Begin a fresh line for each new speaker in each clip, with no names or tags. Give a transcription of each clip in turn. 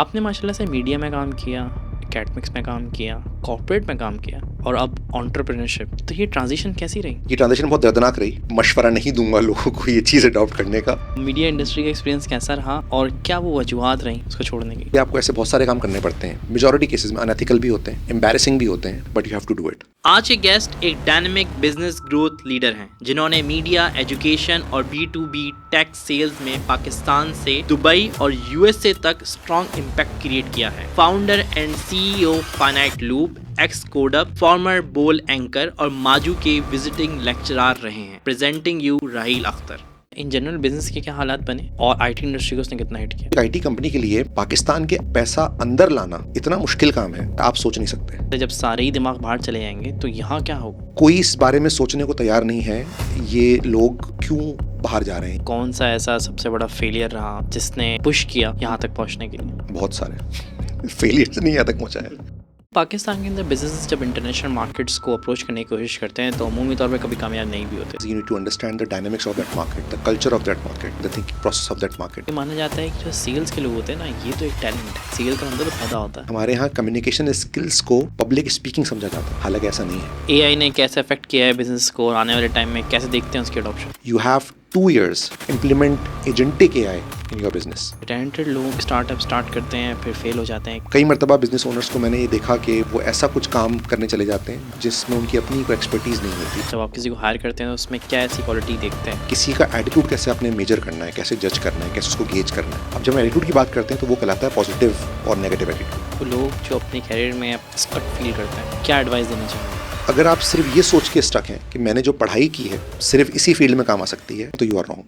आपने माशाल्लाह से मीडिया में काम किया, एकेडमिक्स में काम किया, कॉर्पोरेट में काम किया और अब एंटरप्रेन्योरशिप। तो ये ट्रांजिशन कैसी रही?
ये ट्रांजिशन बहुत दर्दनाक रही। मशवरा नहीं दूंगा लोगों को ये चीज़ अडॉप्ट करने का।
मीडिया इंडस्ट्री का एक्सपीरियंस कैसा रहा और क्या वो वजूहत रहीं उसको छोड़ने की?
ये आपको ऐसे बहुत सारे काम करने पड़ते हैं। मेजॉरिटी केसेस में अनएथिकल भी होते हैं, एम्बैरेसिंग भी होते हैं, but you have to do it.
आज के गेस्ट एक डायनेमिक बिजनेस ग्रोथ लीडर हैं जिन्होंने मीडिया, एजुकेशन और B2B टेक सेल्स में पाकिस्तान से दुबई और USA तक स्ट्रॉन्ग इम्पैक्ट क्रिएट किया है। Founder and CEO finite loop, ex Codeup, former Bol anchor और माजू के विजिटिंग लेक्चरर रहे हैं। Presenting you Raheel Akhtar. In general business के क्या हालात बने और IT इंडस्ट्री को उसने कितना हिट किया?
IT कंपनी के लिए पाकिस्तान के पैसा अंदर लाना इतना मुश्किल काम है, आप सोच नहीं सकते।
जब सारे ही दिमाग बाहर चले जाएंगे तो यहाँ क्या होगा?
कोई इस बारे में सोचने को तैयार नहीं है, ये लोग क्यों बाहर जा रहे हैं।
कौन सा ऐसा सबसे बड़ा फेलियर रहा जिसने पुश किया यहाँ तक पहुँचने के लिए?
बहुत सारे फेलियर से नहीं यहाँ तक पहुँचा है।
पाकिस्तान के अंदर बिजनेस जब इंटरनेशनल मार्केट्स को अप्रोच करने की कोशिश करते हैं तो अमूमी तौर पे कभी कामयाब नहीं भी होते।
You need to understand the dynamics of that market, the culture of that market, the thinking process of that market.
ये माना जाता है कि जो सेल्स के लोग होते हैं ना, ये तो एक टैलेंट है। सेल का मतलब तो फायदा होता है।
हमारे यहाँ कम्युनिकेशन स्किल्स को पब्लिक स्पीकिंग समझा जाता है, हालांकि ऐसा नहीं है।
AI ने कैसे अफेक्ट किया है बिजनेस को और आने वाले टाइम में कैसे देखते हैं उसकी adoption?
You have 2 years implement agentic AI in your business.
Talented लोग स्टार्टअप स्टार्ट करते हैं फिर फेल हो जाते हैं।
कई मरतबा बिजनेस ओनर्स को मैंने ये देखा कि वो ऐसा कुछ काम करने चले जाते हैं जिसमें उनकी अपनी कोई एक्सपर्टीज नहीं होती।
जब आप किसी को हायर करते हैं तो उसमें क्या ऐसी क्वालिटी देखते हैं?
किसी का एटीट्यूड कैसे आपने मेजर करना है, कैसे जज करना है, कैसे उसको गेज करना है। अब जब हम एटीट्यूड की बात करते हैं तो वो कहलाता है पॉजिटिव और नेगेटिव एटीट्यूड।
तो लोग जो अपने कैरियर में स्टक फील करते हैं, क्या एडवाइस देना चाहिए?
अगर आप सिर्फ ये सोच के स्टक हैं कि मैंने जो पढ़ाई की है सिर्फ इसी फील्ड में काम आ सकती है, तो यू आर रॉन्ग।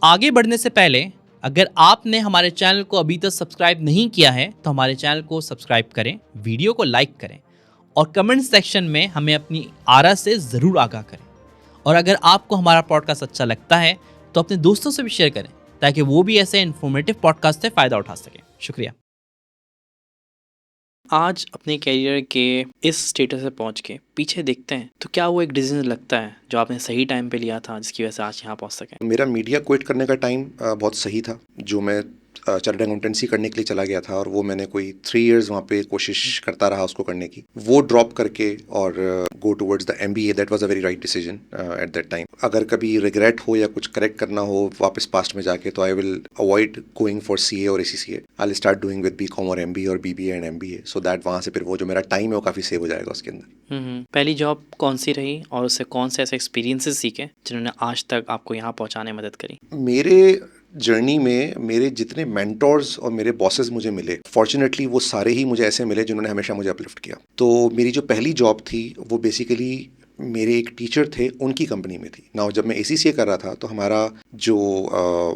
आगे बढ़ने से पहले अगर आपने हमारे चैनल को अभी तक सब्सक्राइब नहीं किया है तो हमारे चैनल को सब्सक्राइब करें, वीडियो को लाइक करें और कमेंट सेक्शन में हमें अपनी आरा से ज़रूर आगाह करें। और अगर आपको हमारा पॉडकास्ट अच्छा लगता है तो अपने दोस्तों से भी शेयर करें ताकि वो भी ऐसे इन्फॉर्मेटिव पॉडकास्ट से फ़ायदा उठा सकें। शुक्रिया।
आज अपने कैरियर के इस स्टेटस से पहुंच के पीछे देखते हैं तो क्या वो एक डिसीजन लगता है जो आपने सही टाइम पे लिया था जिसकी वजह से आज यहाँ पहुंच सके?
मेरा मीडिया क्विट करने का टाइम बहुत सही था। जो मैं चार्टर्ड अकाउंटेंसी करने के लिए चला गया था और वो मैंने कोई 3 years वहाँ पे कोशिश करता रहा उसको करने की, वो ड्रॉप करके और go towards the MBA, that was a very right decision at that time. अगर कभी रिग्रेट हो या कुछ करेक्ट करना हो वापस पास्ट में जाके, तो I will avoid going for CA और ACCA। I will start doing with BCom और MBA और BBA and MBA, so that वहाँ से फिर वो जो मेरा टाइम है वो काफ़ी सेव हो जाएगा उसके अंदर।
पहली जॉब कौन सी रही और उससे कौन से ऐसे एक्सपीरियंसेस सीखे जिन्होंने आज तक आपको यहाँ पहुँचाने में मदद करी?
मेरे जर्नी में मेरे जितने मेंटोर्स और मेरे बॉसेस मुझे मिले, फॉर्चुनेटली वो सारे ही मुझे ऐसे मिले जिन्होंने हमेशा मुझे अपलिफ्ट किया। तो मेरी जो पहली जॉब थी वो बेसिकली मेरे एक टीचर थे, उनकी कंपनी में थी। नाउ जब मैं ACCA कर रहा था तो हमारा जो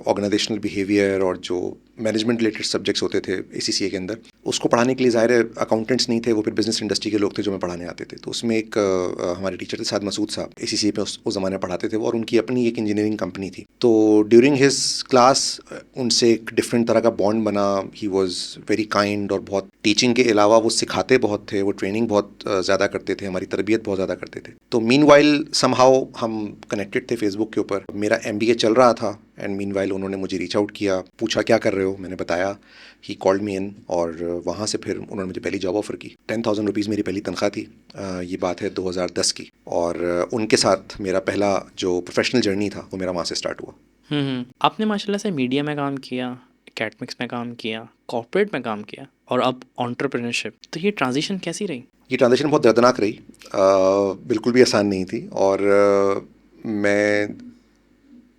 ऑर्गेनाइजेशनल बिहेवियर और जो मैनेजमेंट रिलेटेड सब्जेक्ट्स होते थे ACCA के अंदर, उसको पढ़ाने के लिए ज़ाहिर अकाउंटेंट्स नहीं थे, वो फिर बिजनेस इंडस्ट्री के लोग थे जो मैं पढ़ाने आते थे। तो उसमें एक हमारे टीचर थे साद मसूद साहब, ACCA पे उस ज़माने पढ़ाते थे वो, और उनकी अपनी एक इंजीनियरिंग कंपनी थी। तो ड्यूरिंग हिज क्लास उनसे एक डिफरेंट तरह का बॉन्ड बना। ही वॉज वेरी काइंड और बहुत टीचिंग के अलावा वो सिखाते बहुत थे, वो ट्रेनिंग बहुत ज़्यादा करते थे, हमारी तरबियत बहुत ज़्यादा करते थे। तो मीनवाइल समहाउ हम कनेक्टेड थे फेसबुक के ऊपर। मेरा MBA चल रहा था एंड मीनवाइल उन्होंने मुझे रीच आउट किया, पूछा क्या कर रहे हो, मैंने बताया। ही कॉल्ड मी इन और वहाँ से फिर उन्होंने मुझे पहली जॉब ऑफ़र की। 10,000 रुपीज़ मेरी पहली तनख्वाह थी। ये बात है 2010 की। और उनके साथ मेरा पहला जो प्रोफेशनल जर्नी था वो मेरा वहाँ से स्टार्ट हुआ।
आपने माशाल्लाह से मीडिया में काम किया, एकेडमिक्स में काम किया, कॉर्पोरेट में काम किया और अब एंटरप्रेन्योरशिप। तो ये ट्रांजिशन कैसी रही?
ये ट्रांजिशन बहुत दर्दनाक रही, बिल्कुल भी आसान नहीं थी। और मैं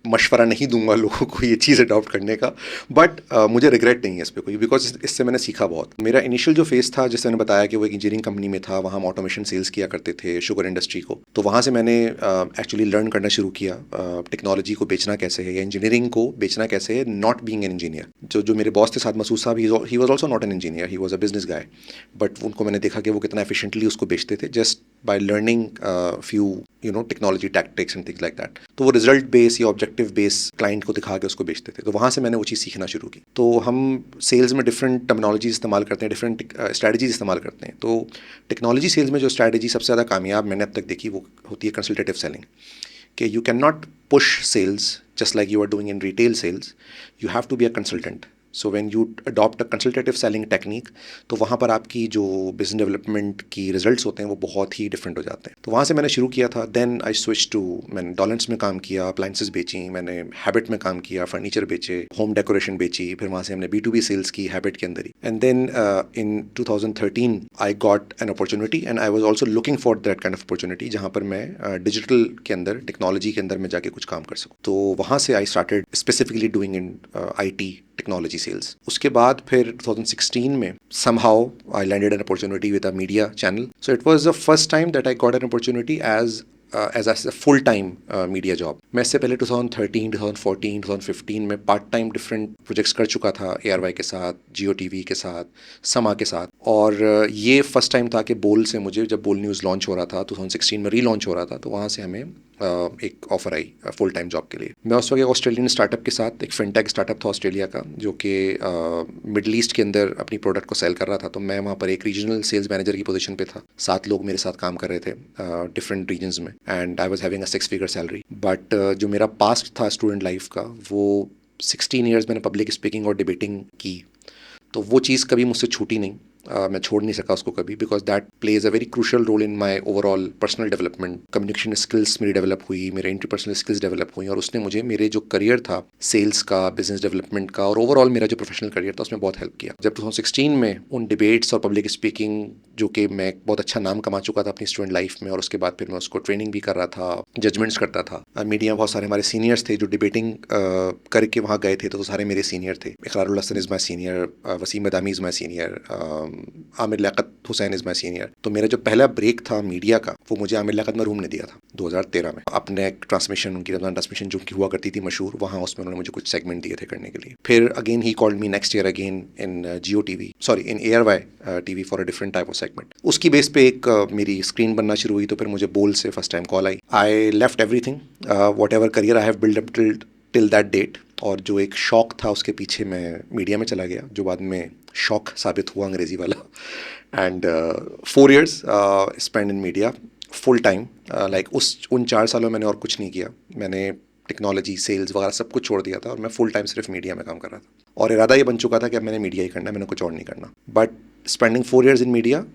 मशवरा नहीं दूंगा लोगों को ये चीज़ अडॉप्ट करने का, बट मुझे रिग्रेट नहीं है इस पर कोई, बिकॉज इससे मैंने सीखा बहुत। मेरा इनिशियल जो फेस था, जैसे मैंने बताया कि वो एक इंजीनियरिंग कंपनी में था, वहाँ हम ऑटोमेशन सेल्स किया करते थे शुगर इंडस्ट्री को। तो वहाँ से मैंने एक्चुअली लर्न करना शुरू किया टेक्नोलॉजी को बेचना कैसे है या इंजीनियरिंग को बेचना कैसे है, नॉट बीइंग एन इंजीनियर। जो मेरे बॉस थे साद मसूद साहब, he was also not an engineer, he was a business guy, but उनको मैंने देखा कि वो कितना एफिशिएंटली उसको बेचते थे just by learning few technology tactics and things like that. तो वो रिजल्ट बेस या ऑब्जेक्टिव बेस क्लाइंट को दिखा के उसको बेचते थे। तो वहाँ से मैंने वो चीज़ सीखना शुरू की। तो हम सेल्स में डिफरेंट टर्मिनोलॉजीज इस्तेमाल करते हैं, डिफरेंट स्ट्रैटेजीज इस्तेमाल करते हैं। तो टेक्नोलॉजी सेल्स में जो स्ट्रैटेजी सबसे ज़्यादा कामयाब मैंने अब तक देखी वो होती है कंसल्टेटिव सेलिंग। कि you can not push sales just like you are doing in retail sales, you have to be a consultant. So when you adopt a consultative selling technique, तो वहाँ पर आपकी जो बिजनेस डेवलपमेंट की results होते हैं वो बहुत ही डिफरेंट हो जाते हैं। तो वहाँ से मैंने शुरू किया था। देन आई स्विच टू, मैंने डॉलेंस में काम किया, अप्लाइंसेस बेची, मैंने हैबिट में काम किया, फर्नीचर बेचे, होम डेकोरेशन बेची, फिर वहाँ से हमने B2B सेल्स की हैबिट के अंदर ही। And then in 2013 I got an opportunity and I was also looking for that kind of opportunity जहाँ पर मैं डिजिटल के अंदर, टेक्नोलॉजी के अंदर मैं जाके कुछ काम कर सकूँ। तो वहाँ से I started specifically doing in IT technology sales. उसके बाद फिर 2016 में somehow I landed an opportunity with a media channel. So it was the first time that I got an opportunity as a full time media job. मैं इससे पहले 2013, 2014, 2015 में part time different projects कर चुका था, ARY के साथ, Jio TV के साथ, समा के साथ। और ये फर्स्ट टाइम था कि बोल से मुझे, जब बोल न्यूज़ लॉन्च हो रहा था 2016 में, रीलॉन्च हो रहा था, तो वहाँ से हमें एक ऑफर आई फुल टाइम जॉब के लिए। मैं उस वक्त एक ऑस्ट्रेलियन स्टार्टअप के साथ, एक फिनटेक स्टार्टअप था ऑस्ट्रेलिया का, जो कि मिडल ईस्ट के अंदर अपनी प्रोडक्ट को सेल कर रहा था। तो मैं वहाँ पर एक रीजनल सेल्स मैनेजर की पोजीशन पे था। 7 लोग मेरे साथ काम कर रहे थे डिफरेंट रीजन्स में, and I was having a 6 figure salary. But जो मेरा पास्ट था स्टूडेंट लाइफ का, वो 16 ईयर्स मैंने पब्लिक स्पीकिंग और डिबेटिंग की, तो वो चीज़ कभी मुझसे छूटी नहीं। मैं छोड़ नहीं सका उसको कभी, because that plays a very crucial role in my overall personal development. Communication skills मेरी डेवलप हुई, मेरे इंटरपर्सनल स्किल्स डेवलप हुई, और उसने मुझे मेरे जो करियर था सेल्स का, बिजनेस डेवलपमेंट का, और ओवरऑल मेरा जो प्रोफेशनल करियर था उसमें बहुत हेल्प किया। जब 2016 में उन डिबेट्स और पब्लिक स्पीकिंग, जो कि मैं बहुत अच्छा नाम कमा चुका था अपनी स्टूडेंट लाइफ में, और उसके बाद फिर मैं उसको ट्रेनिंग भी कर रहा था, जजमेंट्स करता था। मीडिया में बहुत सारे हमारे सीनियर्स थे जो डिबेटिंग करके वहाँ गए थे, तो सारे मेरे सीनियर थे। Iqrarul Hasan is my senior, Waseem Adami is my senior, Aamir Liaquat Hussain is my senior. तो मेरा जो पहला ब्रेक था मीडिया का, वो मुझे आमिर लियाकत मरहूम ने दिया था 2013 में। अपने ट्रांसमिशन, उनकी रमजान ट्रांसमिशन जो की हुआ करती थी मशहूर, वहाँ उसमें उन्होंने मुझे कुछ सेगमेंट दिए थे करने के लिए। फिर again he called me next year again in Jio TV, sorry in ARY TV for a different type of segment. उसकी बेस पे एक मेरी स्क्रीन बनना शुरू हुई, तो फिर मुझे बोल से फर्स्ट टाइम कॉल आई। I left everything, whatever career I have build up till that date, और जो एक शौक था उसके पीछे मैं मीडिया में चला गया, जो बाद में शौक साबित हुआ अंग्रेज़ी वाला। And 4 years spend in media full time. Like उन 4 सालों में मैंने और कुछ नहीं किया। मैंने टेक्नोलॉजी, सेल्स वगैरह सब कुछ छोड़ दिया था, और मैं फुल टाइम सिर्फ मीडिया में काम कर रहा था। और इरादा ये बन चुका था कि अब मैंने मीडिया ही करना है, मैंने कुछ और नहीं करना। But spending 4 years in media,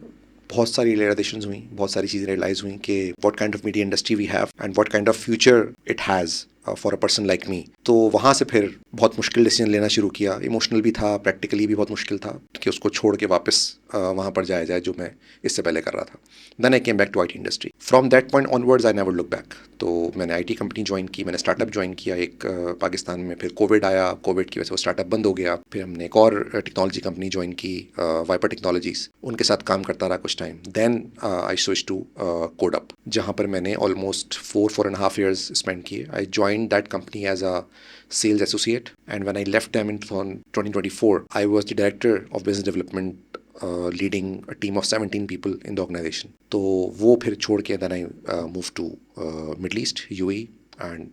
बहुत सारी रियलाइजेशंस हुई, बहुत सारी चीज़ें रियलाइज़ हुई कि what kind of media industry we have and what kind of future it has for a person like me. तो वहाँ से फिर बहुत मुश्किल डिसीजन लेना शुरू किया। इमोशनल भी था, प्रैक्टिकली भी बहुत मुश्किल था कि उसको छोड़ के वापस वहाँ पर जाया जाए जो मैं इससे पहले कर रहा था। Then I came back to IT industry. From that point onwards I never look back. तो मैंने IT कंपनी ज्वाइन की, मैंने स्टार्टअप ज्वाइन किया एक पाकिस्तान में। फिर कोविड आया, कोविड की वजह से वो स्टार्टअप बंद हो गया। फिर हमने एक और टेक्नोलॉजी कंपनी ज्वाइन की, वाइपर टेक्नोलॉजीज़, उनके साथ काम करता रहा कुछ time. Then I switch to Codeup, जहाँ पर मैंने ऑलमोस्ट 4.5 years स्पेंड किए। I join that company as a sales associate, and when I left them in 2024, I was the director of business development, leading a team of 17 people in the organization. तो वो फिर छोड़ के then I moved to Middle East, UAE, and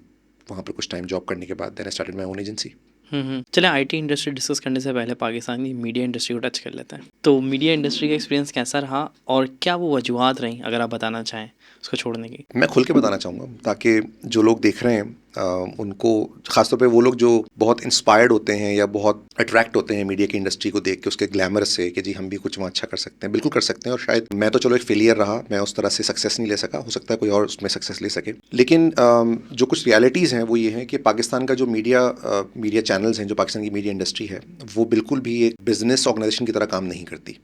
वहाँ पर कुछ time job करने के बाद then I started my own agency.
चले IT इंडस्ट्री डिस्कस करने से पहले पाकिस्तानी मीडिया इंडस्ट्री को टच कर लेते हैं। तो मीडिया इंडस्ट्री का एक्सपीरियंस कैसा रहा, और क्या वो वजूहत रहीं अगर आप बताना चाहें उसको छोड़ने की?
मैं खुल के बताना चाहूँगा, ताकि जो लोग देख रहे हैं उनको, ख़ासतौर पे वो लोग जो बहुत इंस्पायर्ड होते हैं या बहुत अट्रैक्ट होते हैं मीडिया की इंडस्ट्री को देख के, उसके ग्लैमर से, कि जी हम भी कुछ वहाँ अच्छा कर सकते हैं। बिल्कुल कर सकते हैं, और शायद मैं तो चलो एक फेलियर रहा, मैं उस तरह से सक्सेस नहीं ले सका, हो सकता है कोई और उसमें सक्सेस ले सके। लेकिन जो कुछ रियलिटीज़ हैं वो ये हैं कि पाकिस्तान का जो मीडिया चैनल्स हैं, जो पाकिस्तान की मीडिया इंडस्ट्री है, वो बिल्कुल भी एक बिजनेस ऑर्गेनाइजेशन की तरह काम नहीं करती।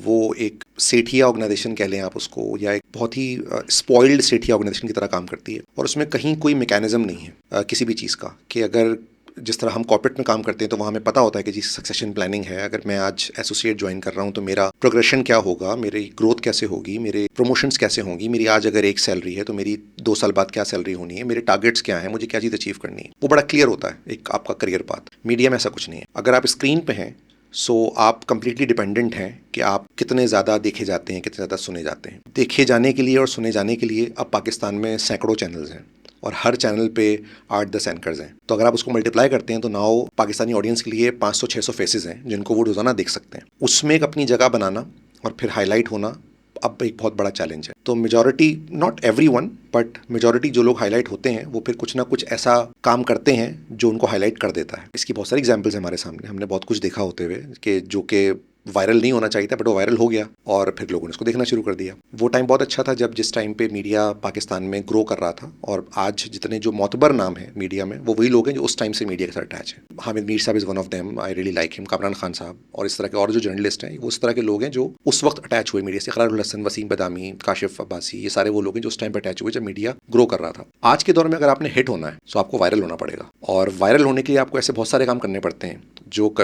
वो एक सेठिया ऑर्गेनाइजेशन कह लें आप उसको, या एक बहुत ही स्पॉइल्ड सेठिया ऑर्गेनाइजेशन की तरह काम करती है। और उसमें कहीं कोई मैकेनिज्म नहीं है किसी भी चीज़ का, कि अगर जिस तरह हम कॉर्पोरेट में काम करते हैं तो वहाँ हमें पता होता है कि जी सक्सेशन प्लानिंग है। अगर मैं आज एसोसिएट ज्वाइन कर रहा हूँ तो मेरा प्रोग्रेशन क्या होगा, मेरी ग्रोथ कैसे होगी, मेरे प्रमोशंस कैसे होंगी, मेरी आज अगर एक सैलरी है तो मेरी 2 साल बाद क्या सैलरी होनी है, मेरे टारगेट्स क्या हैं, मुझे क्या चीज़ अचीव करनी है, वो बड़ा क्लियर होता है एक आपका करियर पाथ। मीडिया में ऐसा कुछ नहीं है। अगर आप स्क्रीन पे हैं सो आप कंप्लीटली डिपेंडेंट हैं कि आप कितने ज़्यादा देखे जाते हैं, कितने ज़्यादा सुने जाते हैं। देखे जाने के लिए और सुने जाने के लिए अब पाकिस्तान में सैकड़ों चैनल्स हैं, और हर चैनल पे 8-10 एंकर्स हैं। तो अगर आप उसको मल्टीप्लाई करते हैं तो नाउ पाकिस्तानी ऑडियंस के लिए 500-600 फेसेस हैं जिनको वो रोज़ाना देख सकते हैं। उसमें एक अपनी जगह बनाना और फिर हाईलाइट होना अब एक बहुत बड़ा चैलेंज है। तो majority, not everyone, but majority जो लोग हाईलाइट होते हैं वो फिर कुछ ना कुछ ऐसा काम करते हैं जो उनको हाईलाइट कर देता है। इसकी बहुत सारी एग्जांपल्स हैं हमारे सामने, हमने बहुत कुछ देखा होते हुए कि जो कि वायरल नहीं होना चाहिए था बट वो वायरल हो गया और फिर लोगों ने उसको देखना शुरू कर दिया। वो टाइम बहुत अच्छा था जब जिस टाइम पे मीडिया पाकिस्तान में ग्रो कर रहा था, और आज जितने जो मोतबर नाम है मीडिया में वो वही लोग हैं जो उस टाइम से मीडिया के साथ अटैच है। हामिद मीर साहब is one of them, I really like him, Kamran Khan साहब और इस तरह के और जो जर्नलिस्ट हैं वो इस तरह के लोग हैं जो उस वक्त अटैच हुए मीडिया से। इकरारुल हसन, वसीम बदामी, काशिफ अब्बासी, ये सारे वो लोग हैं जो उस टाइम पर अटैच हुए जब मीडिया ग्रो कर रहा था। आज के दौर में अगर आपने हिट होना है तो आपको वायरल होना पड़ेगा, और वायरल होने के लिए आपको ऐसे बहुत सारे काम करने पड़ते हैं जो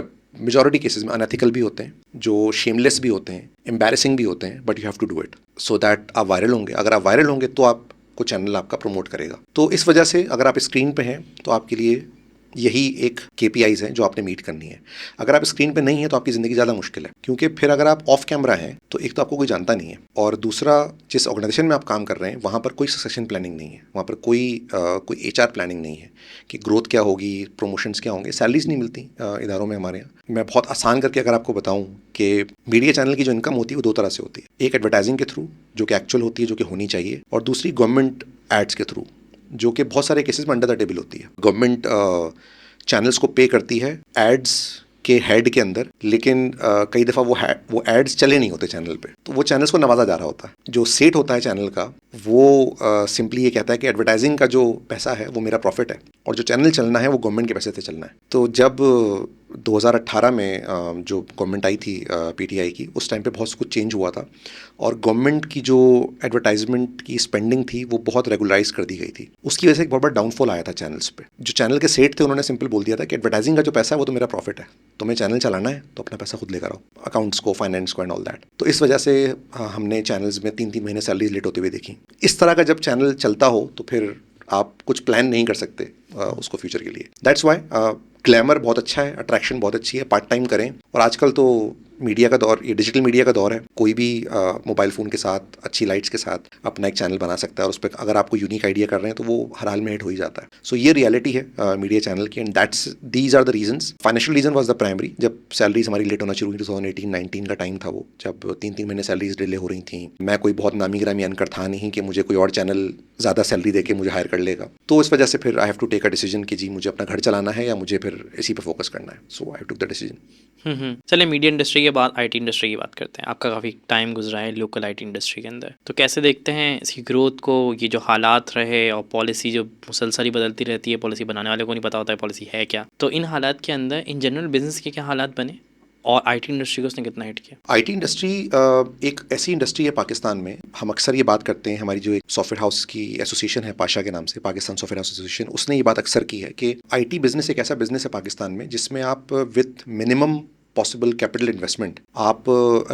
मेजॉरिटी केसेस में अनएथिकल भी होते हैं, जो शेमलेस भी होते हैं, एम्बैरेसिंग भी होते हैं, but you have to do it so that आप वायरल होंगे। अगर आप वायरल होंगे तो आपको चैनल आपका प्रमोट करेगा। तो इस वजह से अगर आप स्क्रीन पे हैं तो आपके लिए यही एक KPIs हैं जो आपने मीट करनी है। अगर आप स्क्रीन पे नहीं है तो आपकी ज़िंदगी ज़्यादा मुश्किल है, क्योंकि फिर अगर आप ऑफ कैमरा हैं तो एक तो आपको कोई जानता नहीं है, और दूसरा जिस ऑर्गेनाइजेशन में आप काम कर रहे हैं वहाँ पर कोई सक्सेशन प्लानिंग नहीं है, वहाँ पर कोई HR प्लानिंग नहीं है कि ग्रोथ क्या होगी, प्रमोशंस क्या होंगे, सैलरीज नहीं मिलती इदारों में हमारे यहाँ। मैं बहुत आसान करके अगर आपको बताऊँ कि मीडिया चैनल की जो इनकम होती है वो 2 तरह से होती है। एक एडवर्टाइजिंग के थ्रू जो कि एक्चुअल होती है, जो कि होनी चाहिए, और दूसरी गवर्नमेंट एड्स के थ्रू जो कि बहुत सारे केसेस में अंडर द टेबल होती है। गवर्नमेंट चैनल्स को पे करती है एड्स के हेड के अंदर, लेकिन कई दफ़ा वो एड्स चले नहीं होते चैनल पे, तो वो चैनल्स को नवाजा जा रहा होता है। जो सेट होता है चैनल का वो सिंपली ये कहता है कि एडवर्टाइजिंग का जो पैसा है वो मेरा प्रॉफिट है, और जो चैनल चलना है वो गवर्नमेंट के पैसे से चलना है। तो जब 2018 में जो गवर्नमेंट आई थी PTI की, उस टाइम पे बहुत कुछ चेंज हुआ था, और गवर्नमेंट की जो एडवर्टाइजमेंट की स्पेंडिंग थी वो बहुत रेगुलराइज कर दी गई थी। उसकी वजह से एक बहुत बड़ा डाउनफॉल आया था चैनल्स पे। जो चैनल के सेट थे उन्होंने सिंपल बोल दिया था कि एडवर्टाइजिंग का जो पैसा है वो तो मेरा प्रॉफिट है, तुम्हें चैनल चलाना है तो अपना पैसा खुद लेकर आओ, अकाउंट्स को, फाइनेंस को एंड ऑल दैट। तो इस वजह से हमने चैनल्स में 3-3 महीने सैलरीज लेट होते हुए देखी। इस तरह का जब चैनल चलता हो तो फिर आप कुछ प्लान नहीं कर सकते उसको फ्यूचर के लिए। दैट्स वाई ग्लैमर बहुत अच्छा है, अट्रैक्शन बहुत अच्छी है, पार्ट टाइम करें। और आजकल तो मीडिया का दौर, ये डिजिटल मीडिया का दौर है, कोई भी मोबाइल फ़ोन के साथ, अच्छी लाइट्स के साथ अपना एक चैनल बना सकता है, और उस पर अगर आप कोई यूनिक आइडिया कर रहे हैं तो वो हर हाल में हिट हो ही जाता है। सो ये रियलिटी है मीडिया चैनल की, and these are the reasons. Financial reason was the primary. जब सैलरीज हमारी लेट होना शुरू हुई 2018-19 का टाइम था वो, जब 3-3 महीने सैलरीज डिले हो रही थी। मैं कोई बहुत नामी गिरामी एंकर था नहीं कि मुझे कोई और चैनल ज़्यादा सैलरी दे के मुझे हायर कर लेगा। तो इस वजह से फिर I have to take a decision कि जी मुझे अपना घर चलाना है या मुझे फिर इसी पे फोकस करना है। सो आई टुक द डिसीजन।
चलिए मीडिया इंडस्ट्री के बाद IT इंडस्ट्री की बात करते हैं। आपका काफ़ी टाइम गुजरा है लोकल IT इंडस्ट्री के अंदर, तो कैसे देखते हैं इसकी ग्रोथ को, ये जो हालात रहे और पॉलिसी जो मुसलसल ही बदलती रहती है, पॉलिसी बनाने वाले को नहीं पता होता है पॉलिसी है क्या, तो इन हालात के अंदर इन जनरल बिजनेस के क्या हालात बने और IT इंडस्ट्री को उसने कितना हिट किया?
IT इंडस्ट्री एक ऐसी इंडस्ट्री है पाकिस्तान में, हम अक्सर ये बात करते हैं, हमारी जो एक सॉफ्टवेयर हाउस की एसोसिएशन है पाशा के नाम से, पाकिस्तान सॉफ्टवेयर हाउस एसोसिएशन, उसने ये बात अक्सर की है कि IT बिजनेस एक ऐसा बिजनेस है पाकिस्तान में जिसमें आप with minimum possible capital investment आप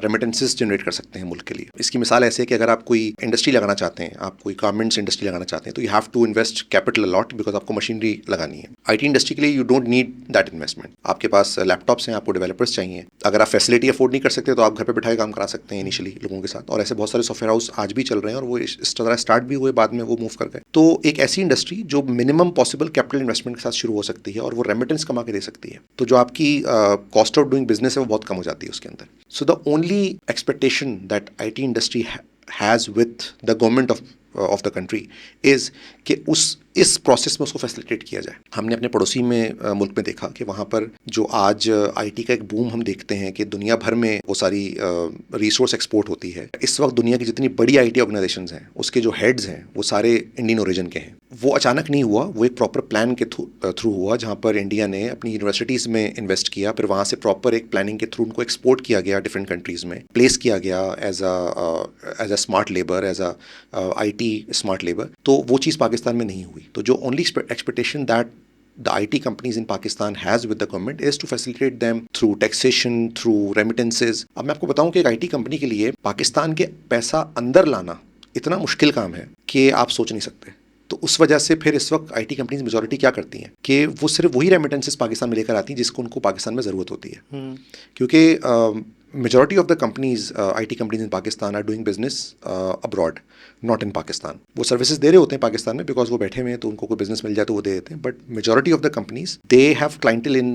रेमिटेंसेस जनरेट कर सकते हैं मुल्क के लिए। इसकी मिसाल ऐसे है कि अगर आप कोई इंडस्ट्री लगाना चाहते हैं, आप कोई गारमेंट्स इंडस्ट्री लगाना चाहते हैं, तो you have to invest capital a lot, because आपको मशीनरी लगानी है। IT इंडस्ट्री के लिए you don't need that investment. आपके पास लैपटॉप्स हैं, आपको डेवलपर्स चाहिए। अगर आप फैसिलिटी अफोर्ड नहीं कर सकते तो आप घर पर बैठा के काम करा सकते हैं इनिशियली लोगों के साथ, और ऐसे बहुत सारे सॉफ्टवेयर हाउस आज भी चल रहे हैं, और वो इस तरह स्टार्ट भी हुए, बाद में वो मूव कर गए। तो एक ऐसी इंडस्ट्री जो मिनिमम पॉसिबल कैपिटल इन्वेस्टमेंट के साथ शुरू हो सकती है और वो रेमिटेंस कमा के दे सकती है, तो जो आपकी कॉस्ट ऑफ डूइंग बिजनेस है वो बहुत कम हो जाती है उसके अंदर। So the only expectation that IT industry has with the government of the country is कि इस प्रोसेस में उसको फैसिलिटेट किया जाए। हमने अपने पड़ोसी में मुल्क में देखा कि वहाँ पर जो आज IT का एक बूम हम देखते हैं कि दुनिया भर में वो सारी रिसोर्स एक्सपोर्ट होती है। इस वक्त दुनिया की जितनी बड़ी IT ऑर्गेनाइजेशंस हैं उसके जो हेड्स हैं वो सारे इंडियन ओरिजिन के हैं। वो अचानक नहीं हुआ, वो एक प्रॉपर प्लान के थ्रू हुआ, जहाँ पर इंडिया ने अपनी यूनिवर्सिटीज़ में इन्वेस्ट किया, फिर वहाँ से प्रॉपर एक प्लानिंग के थ्रू उनको एक्सपोर्ट किया गया, डिफरेंट कंट्रीज़ में प्लेस किया गया as a smart labour, as a IT smart labour. तो वो चीज़ पाकिस्तान में नहीं हुई। तो जो only expectation that the IT companies in Pakistan has with the government is to facilitate them through taxation, through remittances. अब मैं आपको बताऊं कि एक IT कंपनी के लिए पाकिस्तान के पैसा अंदर लाना इतना मुश्किल काम है कि आप सोच नहीं सकते। तो उस वजह से फिर इस वक्त IT कंपनीज मेजॉरिटी क्या करती हैं कि वो सिर्फ वही रेमिटेंसेस पाकिस्तान में लेकर आती हैं जिसको उनको पाकिस्तान में ज़रूरत होती है, क्योंकि majority of the companies, IT companies in Pakistan are doing business abroad, not in Pakistan. वो सर्विसेज दे रहे होते हैं पाकिस्तान में बिकॉज वो बैठे हुए हैं, तो उनको कोई बिजनेस मिल जाए तो वो दे देते हैं, but majority of the companies they have clientele in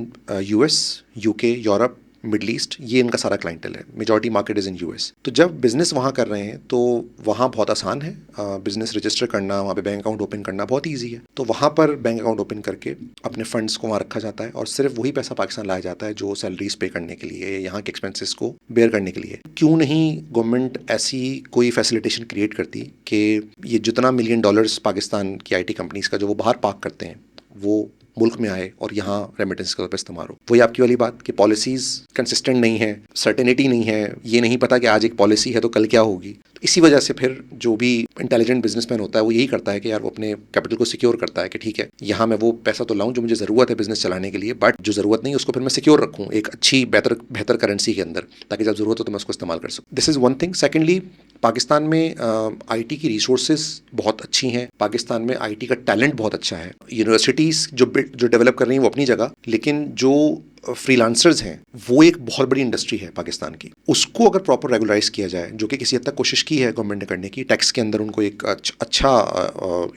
US, UK, Europe middle east, ये इनका सारा क्लाइंटल है, majority market is in US. तो जब बिज़नेस वहाँ कर रहे हैं तो वहाँ बहुत आसान है, बिज़नेस रजिस्टर करना, वहाँ पे बैंक अकाउंट ओपन करना बहुत ईजी है। तो वहाँ पर बैंक अकाउंट ओपन करके अपने फंड्स को वहाँ रखा जाता है और सिर्फ वही पैसा पाकिस्तान लाया जाता है जो सैलरीज पे करने के लिए, यहाँ के एक्सपेंसेस को बेयर करने के लिए। क्यों नहीं गवर्नमेंट ऐसी कोई फैसिलिटेशन क्रिएट करती कि ये जितना $1 मिलियन पाकिस्तान की IT कंपनीज का जो वो बाहर पार्क करते हैं वो मुल्क में आए और यहाँ रेमिटेंस के तौर पर इस्तेमाल हो। वही आपकी वाली बात कि पॉलिसीज़ कंसिस्टेंट नहीं है, सर्टेनिटी नहीं है, ये नहीं पता कि आज एक पॉलिसी है तो कल क्या होगी। तो इसी वजह से फिर जो भी इंटेलिजेंट बिजनेसमैन होता है वो यही करता है कि यार वो अपने कैपिटल को सिक्योर करता है कि ठीक है, यहाँ मैं वो पैसा तो लाऊं जो मुझे ज़रूरत है बिजनेस चलाने के लिए, बट जो ज़रूरत नहीं उसको फिर मैं सिक्योर रखूँ एक अच्छी बेहतर करेंसी के अंदर, ताकि जब ज़रूरत हो तो मैं उसको इस्तेमाल कर सकूँ। This is one thing. Secondly, Pakistan में IT की रिसोर्सेज बहुत अच्छी हैं, पाकिस्तान में IT का टैलेंट बहुत अच्छा है। यूनिवर्सिटीज़ जो डेवलप कर रही हैं वो अपनी जगह, लेकिन जो फ्रीलांसर्स हैं वो एक बहुत बड़ी इंडस्ट्री है पाकिस्तान की। उसको अगर प्रॉपर रेगुलराइज किया जाए, जो कि किसी हद तक कोशिश की है गवर्नमेंट ने करने की, टैक्स के अंदर उनको एक अच्छा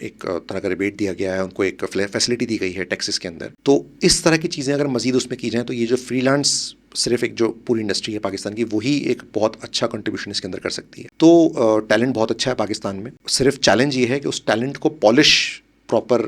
एक तरह का रिबेट दिया गया है, उनको एक फैसिलिटी दी गई है टैक्सेस के अंदर। तो इस तरह की चीज़ें अगर मजीद उसमें की जाएँ तो ये जो फ्रीलांस सिर्फ एक जो पूरी इंडस्ट्री है पाकिस्तान की, वही एक बहुत अच्छा कंट्रीब्यूशन इसके अंदर कर सकती है। तो टैलेंट बहुत अच्छा है पाकिस्तान में, सिर्फ चैलेंज ये है कि उस टैलेंट को पॉलिश प्रॉपर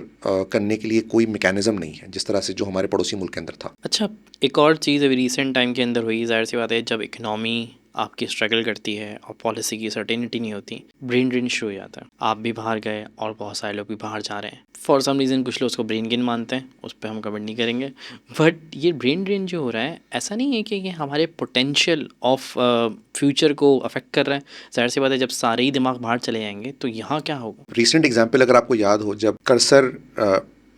करने के लिए कोई मैकेनिज्म नहीं है, जिस तरह से जो हमारे पड़ोसी मुल्क के अंदर था।
अच्छा, एक और चीज़ अभी रिसेंट टाइम के अंदर हुई, जाहिर सी बात है जब इकनॉमी आपकी स्ट्रगल करती है और पॉलिसी की सर्टेनिटी नहीं होती, ब्रेन ड्रेन शुरू हो जाता है। आप भी बाहर गए और बहुत सारे लोग भी बाहर जा रहे हैं। फॉर सम रीज़न कुछ लोग उसको ब्रेन गेन मानते हैं, उस पर हम कमेंट नहीं करेंगे। बट ये ब्रेन ड्रेन जो हो रहा है, ऐसा नहीं है कि ये हमारे पोटेंशियल ऑफ फ्यूचर को अफेक्ट कर रहा है। जाहिर सी बात है जब सारे ही दिमाग बाहर चले जाएंगे तो यहाँ क्या होगा।
रिसेंट एग्जाम्पल अगर आपको याद हो, जब कर्सर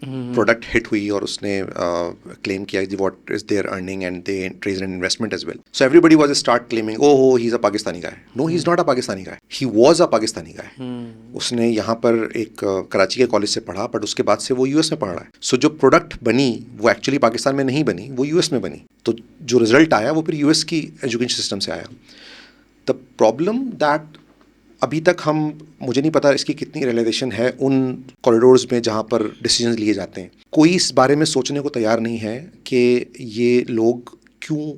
प्रोडक्ट हिट हुई और उसने क्लेम किया कि what is their earning and they raised an investment as well, so everybody was start claiming oh he is a Pakistani guy. No, he is not a Pakistani guy, he was a Pakistani guy. उसने यहाँ पर एक कराची के college से पढ़ा, but उसके बाद से वो यूएस में पढ़ रहा है। सो जो प्रोडक्ट बनी वो एक्चुअली पाकिस्तान में नहीं बनी, वो यूएस में बनी। तो जो रिजल्ट आया वो फिर यूएस की एजुकेशन सिस्टम से आया। द प्रॉब्लम दैट अभी तक मुझे नहीं पता इसकी कितनी रियलाइजेशन है उन कॉरिडोर्स में जहाँ पर डिसीजंस लिए जाते हैं। कोई इस बारे में सोचने को तैयार नहीं है कि ये लोग क्यों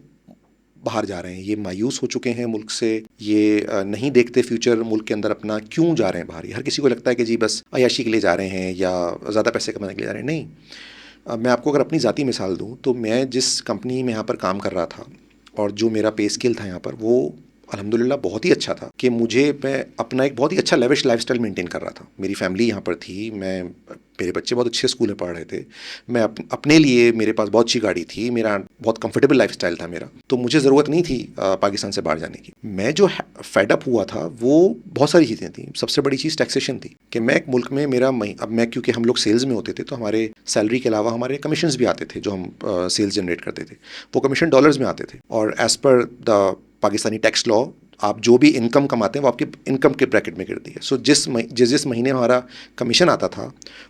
बाहर जा रहे हैं, ये मायूस हो चुके हैं मुल्क से, ये नहीं देखते फ्यूचर मुल्क के अंदर अपना, क्यों जा रहे हैं बाहर। हर किसी को लगता है कि जी बस अयाशी के लिए जा रहे हैं या ज़्यादा पैसे कमाने के लिए जा रहे हैं। नहीं, मैं आपको अगर अपनी ज़ाती मिसाल दूँ तो मैं जिस कंपनी में यहाँ पर काम कर रहा था और जो मेरा पे स्केल था यहाँ पर, वो अल्हम्दुलिल्लाह बहुत ही अच्छा था कि मैं अपना एक बहुत ही अच्छा लेविश लाइफस्टाइल मेंटेन कर रहा था। मेरी फैमिली यहाँ पर थी, मेरे बच्चे बहुत अच्छे स्कूल में पढ़ रहे थे, मैं अपने लिए मेरे पास बहुत अच्छी गाड़ी थी, मेरा बहुत कंफर्टेबल लाइफस्टाइल था मेरा, तो मुझे ज़रूरत नहीं थी पाकिस्तान से बाहर जाने की। मैं जो फेडअप हुआ था वो बहुत सारी चीज़ें थी। सबसे बड़ी चीज़ टैक्सेशन थी कि मैं एक मुल्क में अब मैं क्योंकि हम लोग सेल्स में होते थे तो हमारे सैलरी के अलावा हमारे कमीशंस भी आते थे जो हम सेल्स जनरेट करते थे, वो कमीशन डॉलर्स में आते थे। और as per the Pakistani tax law आप जो भी इनकम कमाते हैं वो आपकी इनकम के ब्रैकेट में गिरती है। सो जिस महीने हमारा कमीशन आता था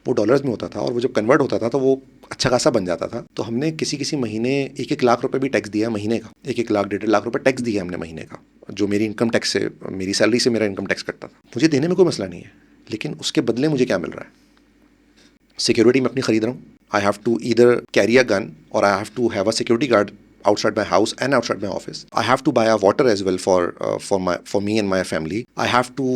वो डॉलर्स में होता था और वो जब कन्वर्ट होता था तो वो अच्छा खासा बन जाता था। तो हमने किसी महीने 1-1 लाख रुपए भी टैक्स दिया महीने का, 1-1 लाख 1.5 लाख रुपए टैक्स दिया हमने महीने का, जो मेरी इनकम टैक्स से, मेरी सैलरी से मेरा इनकम टैक्स कटता था। मुझे देने में कोई मसला नहीं है, लेकिन उसके बदले मुझे क्या मिल रहा है? सिक्योरिटी मैं अपनी खरीद रहा हूँ। I have to either carry a gun or I have to have a security guard outside my house and outside my office. I have to buy a water as well for me and my family. I have to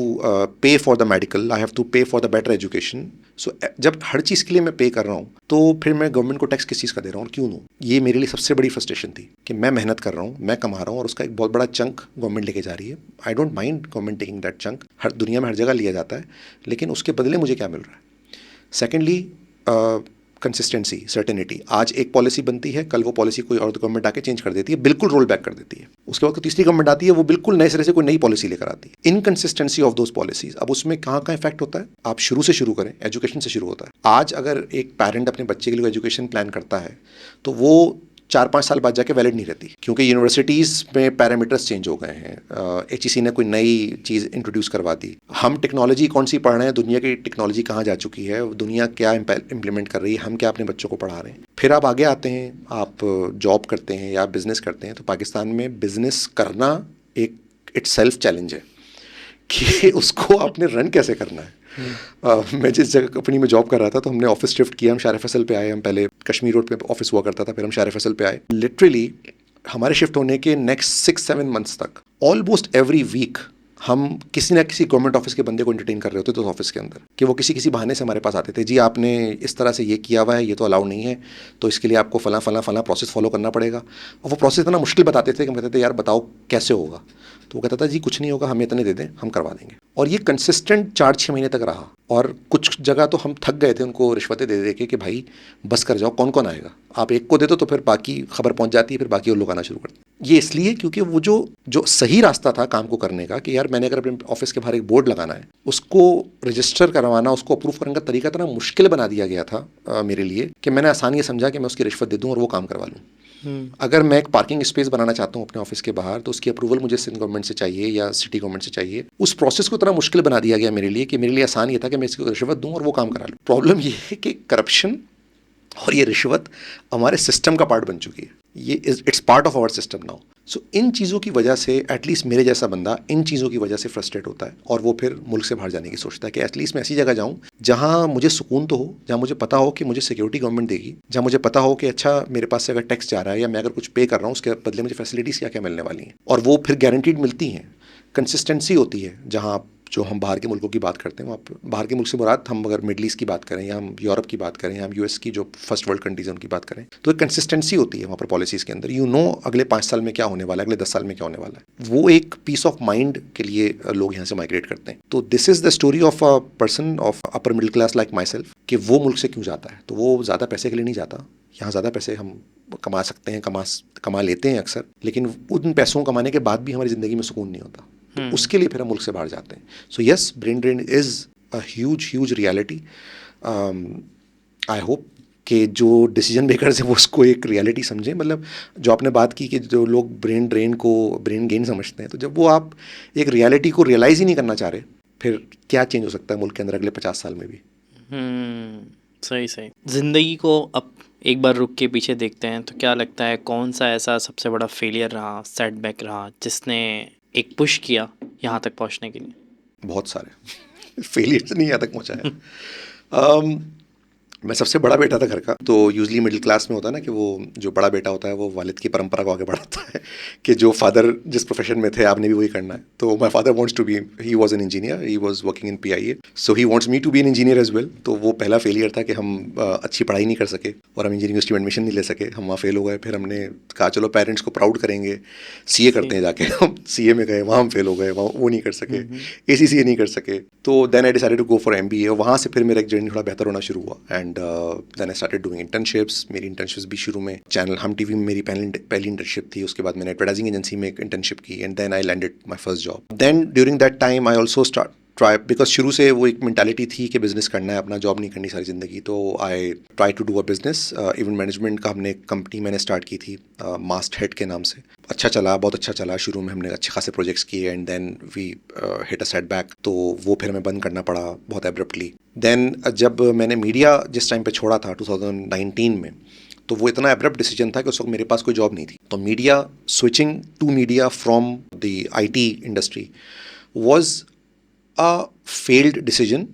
pay for the medical. I have to pay for the better education. So जब हर चीज़ के लिए मैं पे कर रहा हूँ तो फिर मैं गवर्नमेंट को टैक्स किस चीज़ का दे रहा हूँ और क्यों दूँ? ये मेरे लिए सबसे बड़ी फ्रस्ट्रेशन थी कि मैं मेहनत कर रहा हूँ, मैं कमा रहा हूँ और उसका एक बहुत बड़ा चंक गवर्नमेंट लेके जा रही है। I don't mind government taking that chunk, हर दुनिया में हर जगह लिया जाता है, लेकिन उसके बदले मुझे क्या मिल रहा है? Secondly, consistency, certainty. आज एक पॉलिसी बनती है, कल वो पॉलिसी कोई और गवर्नमेंट आके चेंज कर देती है, बिल्कुल रोल बैक कर देती है। उसके बाद तीसरी गवर्नमेंट आती है, वो बिल्कुल नए सिरे से कोई नई पॉलिसी लेकर आती है। Inconsistency of those policies. अब उसमें कहाँ इफेक्ट होता है? आप शुरू से शुरू करें, एजुकेशन से शुरू होता है। आज अगर एक पेरेंट अपने बच्चे के लिए एजुकेशन प्लान करता है तो वो 4-5 साल बाद जाके वैलिड नहीं रहती, क्योंकि यूनिवर्सिटीज़ में पैरामीटर्स चेंज हो गए हैं। HEC ने कोई नई चीज़ इंट्रोड्यूस करवा दी। हम टेक्नोलॉजी कौन सी पढ़ रहे हैं, दुनिया की टेक्नोलॉजी कहाँ जा चुकी है, दुनिया क्या इम्प्लीमेंट कर रही है, हम क्या अपने बच्चों को पढ़ा रहे हैं। फिर आप आगे आते हैं, आप जॉब करते हैं या बिज़नेस करते हैं, तो पाकिस्तान में बिज़नेस करना एक इटसेल्फ चैलेंज है कि उसको आपने रन कैसे करना है। मैं जिस जगह कंपनी में जॉब कर रहा था तो हमने ऑफिस शिफ्ट किया, हम शार फैसल पे आए। हम पहले कश्मीर रोड पे ऑफिस हुआ करता था, फिर हम शार फैसल पे आए। लिटरली हमारे शिफ्ट होने के नेक्स्ट 6-7 मंथ्स तक ऑलमोस्ट एवरी वीक हम किसी ना किसी गवर्नमेंट ऑफिस के बंदे को एंटरटेन कर रहे होते थे उस ऑफिस के अंदर, कि वो किसी किसी बहाने से हमारे पास आते थे, जी आपने इस तरह से ये किया हुआ है, ये तो अलाउड नहीं है, तो इसके लिए आपको फला फला फला प्रोसेस फॉलो करना पड़ेगा। और वो प्रोसेस इतना मुश्किल बताते थे कि हम कहते थे यार बताओ कैसे होगा, तो वो कहता था जी कुछ नहीं होगा, हमें इतने दे दें हम करवा देंगे। और ये कंसिस्टेंट 4-6 महीने तक रहा, और कुछ जगह तो हम थक गए थे उनको रिश्वतें दे दे के कि भाई बस कर जाओ, कौन कौन आएगा, आप एक को दे दो तो फिर बाकी खबर पहुंच जाती है, फिर बाकी और लोग आना शुरू करते हैं। ये इसलिए क्योंकि वो जो सही रास्ता था काम को करने का, कि यार मैंने अगर अपने ऑफिस के बाहर एक बोर्ड लगाना है, उसको रजिस्टर करवाना, उसको अप्रूव करने का तरीका इतना मुश्किल बना दिया गया था मेरे लिए, कि मैंने आसान ये समझा कि मैं उसकी रिश्वत दे दूँ और वो काम करवा लूँ। अगर मैं एक पार्किंग स्पेस बनाना चाहता हूँ अपने ऑफिस के बाहर, तो उसकी अप्रूवल मुझे सिंध गवर्नमेंट से चाहिए या सिटी गवर्नमेंट से चाहिए। उस प्रोसेस को इतना मुश्किल बना दिया गया मेरे लिए कि मेरे लिए आसान ये था कि मैं इसको रिश्वत दूँ और वो काम करा लूँ। प्रॉब्लम ये है कि करप्शन और ये रिश्वत हमारे सिस्टम का पार्ट बन चुकी है, ये it's part of our system now. So इन चीज़ों की वजह से एटलीस्ट मेरे जैसा बंदा इन चीज़ों की वजह से फ्रस्ट्रेट होता है, और वो फिर मुल्क से बाहर जाने की सोचता है कि एटलीस्ट मैं ऐसी जगह जाऊँ जहाँ मुझे सुकून तो हो, जहाँ मुझे पता हो कि मुझे सिक्योरिटी गवर्नमेंट देगी, जहाँ मुझे पता हो कि अच्छा मेरे पास से अगर टैक्स जा रहा है या मैं अगर कुछ पे कर रहा हूँ उसके बदले मुझे फैसिलिटीज़ क्या क्या मिलने वाली हैं, और वो फिर गारंटीड मिलती हैं। कंसिस्टेंसी होती है, जहाँ जो हम बाहर के मुल्कों की बात करते हैं, वहाँ बाहर के मुल्क से मुराद हम अगर मिडल ईस्ट की बात करें या हम यूरोप की बात करें या हम यूएस की जो फर्स्ट वर्ल्ड कंट्रीज हैं उनकी बात करें, तो एक कंसिस्टेंसी होती है वहाँ पर पॉलिसीज़ के अंदर। अगले 5 साल में क्या होने वाला है, अगले 10 साल में क्या होने वाला है, वो एक पीस ऑफ माइंड के लिए लोग यहाँ से माइग्रेट करते हैं। तो this is the story of a person of upper middle class like my self, कि वो मुल्क से क्यों जाता है। तो वो ज़्यादा पैसे के लिए नहीं जाता, यहाँ ज़्यादा पैसे हम कमा सकते हैं, कमा लेते हैं अक्सर, लेकिन उन पैसों को कमाने के बाद भी हमारी ज़िंदगी में सुकून नहीं होता, तो उसके लिए फिर हम मुल्क से बाहर जाते हैं। So yes, brain drain is a huge reality. I hope कि जो डिसीजन मेकर्स हैं वो उसको एक रियलिटी समझें। मतलब जो आपने बात की कि जो लोग ब्रेन ड्रेन को ब्रेन गेन समझते हैं, तो जब वो आप एक रियलिटी को रियलाइज़ ही नहीं करना चाह रहे, फिर क्या चेंज हो सकता है मुल्क के अंदर अगले 50 साल में भी।
सही सही। ज़िंदगी को अब एक बार रुक के पीछे देखते हैं, तो क्या लगता है कौन सा ऐसा सबसे बड़ा फेलियर रहा, सेटबैक रहा, जिसने एक पुश किया यहाँ तक पहुँचने के लिए?
बहुत सारे फेलियर्स नहीं यहाँ तक पहुँचाया। मैं सबसे बड़ा बेटा था घर का, तो यूजली मिडिल क्लास में होता है ना कि वो जो बड़ा बेटा होता है वो वालिद की परंपरा को आगे बढ़ाता है कि जो फादर जिस प्रोफेशन में थे आपने भी वही करना है। तो my father wants to be, he was an engineer, he was working in PIA, so he wants me to be an engineer as well. तो वो पहला फेलियर था कि हम अच्छी पढ़ाई नहीं कर सके और हम यूनिवर्सिटी में एडमिशन नहीं ले सके, हम वहाँ फेल हो गए। फिर हमने कहा चलो पेरेंट्स को प्राउड करेंगे, सीए करते हैं जाके। हम सीए में गए, वहाँ हम फेल हो गए, वहाँ वो नहीं कर सके, एसीसीए नहीं कर सके। तो then I decided to go for MBA, और वहाँ से फिर मेरा एक जर्नी थोड़ा बेहतर होना शुरू हुआ। And then I started doing internships. मेरी इंटर्नशिप्स भी शुरू में चैनल हम टीवी में मेरी पहली इंटर्नशिप थी, उसके बाद मैंने एडवर्टाइजिंग एजेंसी में एक इंटर्नशिप की, and then I landed my first job. Then during that time I also try, because शुरू से वो एक मेंटालिटी थी कि बिजनेस करना है, अपना जॉब नहीं करनी सारी ज़िंदगी। तो I try to do a business. Event management का हमने कंपनी मैंने स्टार्ट की थी मास्ट हेड के नाम से। अच्छा चला, बहुत अच्छा चला। शुरू में हमने अच्छे खासे प्रोजेक्ट्स किए, and then we hit a setback, तो वो फिर हमें बंद करना पड़ा बहुत एब्रप्टली। देन जब मैंने मीडिया जिस टाइम पे छोड़ा था 2019 में, तो वो इतना एब्रप्ट डिसीजन था कि उस वक्त मेरे पास कोई जॉब नहीं थी। तो media, switching to media from the IT industry was a failed decision.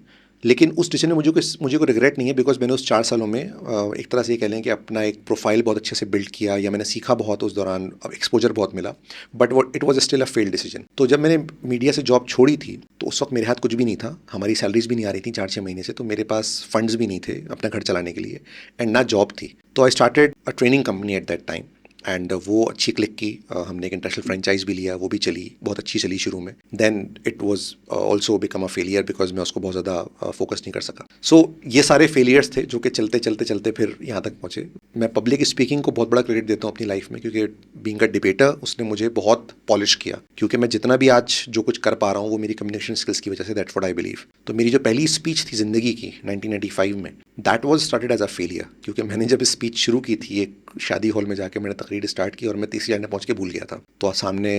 लेकिन उस डिसीजन में मुझे कोई रिग्रेट नहीं है, बिकॉज मैंने उस 4 सालों में एक तरह से ये कह लें कि अपना एक प्रोफाइल बहुत अच्छे से बिल्ड किया, या मैंने सीखा बहुत उस दौरान, एक्सपोजर बहुत मिला, but it was still a failed decision. तो जब मैंने मीडिया से जॉब छोड़ी थी, तो उस वक्त मेरे हाथ कुछ भी नहीं था, हमारी सैलरीज भी नहीं आ रही थी 4-6 महीने से, तो मेरे पास फंड्स भी नहीं थे अपना घर चलाने के लिए, एंड ना जॉब थी। तो I started a training company at that time, and वो अच्छी क्लिक की। हमने एक इंटरनेशनल फ्रेंचाइज भी लिया, वो भी चली, बहुत अच्छी चली शुरू में। Then it was also become a failure, because मैं उसको बहुत ज़्यादा फोकस नहीं कर सका। सो ये सारे फेलियर्स थे जो कि चलते चलते चलते फिर यहाँ तक पहुँचे। मैं पब्लिक स्पीकिंग को बहुत बड़ा क्रेडिट देता हूँ अपनी लाइफ में, क्योंकि बीइंग अ डिबेटर उसने मुझे बहुत पॉलिश किया, क्योंकि मैं जितना भी आज जो कुछ कर पा रहा हूँ वो मेरी कम्युनिकेशन स्किल्स की वजह से, दैट्स व्हाट आई बिलीव। तो मेरी जो पहली स्पीच थी ज़िंदगी की 1995 में, that was started as a failure, क्योंकि मैंने जब स्पीच शुरू की थी एक शादी हॉल में जाके मैंने तकरीर स्टार्ट की, और मैं तीसरी लाइन में पहुँच के भूल गया था। तो सामने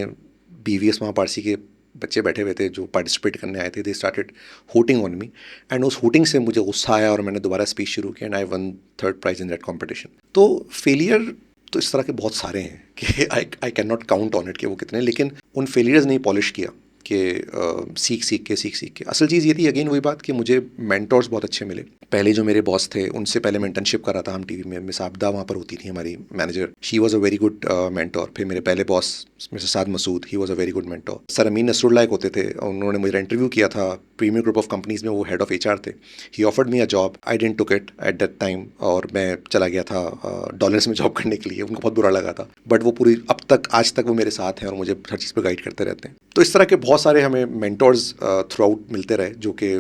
BVS महापारसी के बच्चे बैठे हुए थे जो पार्टिसिपेट करने आए थे, they started hooting on me, and उस हूटिंग से मुझे गुस्सा आया और मैंने दोबारा स्पीच शुरू की, and I won 3rd prize in that competition. तो फेलियर तो इस तरह के बहुत सारे हैं कि I can not count on it कि वो कितने, लेकिन उन फेलियर्स ने पॉलिश किया कि सीख सीख के असल चीज़ ये थी, अगेन वही बात कि मुझे मेंटोर्स बहुत अच्छे मिले। पहले जो मेरे बॉस थे उनसे पहले मैं इंटर्नशिप कर रहा था हम टीवी में, मिस आबदा वहाँ पर होती थी हमारी manager, she was a very good mentor. फिर मेरे पहले boss mister Saad Masood, he was a very good mentor. Sir Amin Nasrullah एक होते थे, उन्होंने मुझे इंटरव्यू किया था प्रीमियर ग्रुप ऑफ कंपनीज़ में, वो हेड ऑफ HR थे। ही offered me a job, I didn't took it at that time, और मैं चला गया था डॉलर्स में जॉब करने के लिए। उनको बहुत बुरा लगा था, बट वो पूरी अब तक आज तक वो मेरे साथ हैं और मुझे हर चीज़ पर गाइड करते रहते हैं। तो इस तरह के बहुत सारे हमें मेंटोर्स थ्रू आउट मिलते रहे जो कि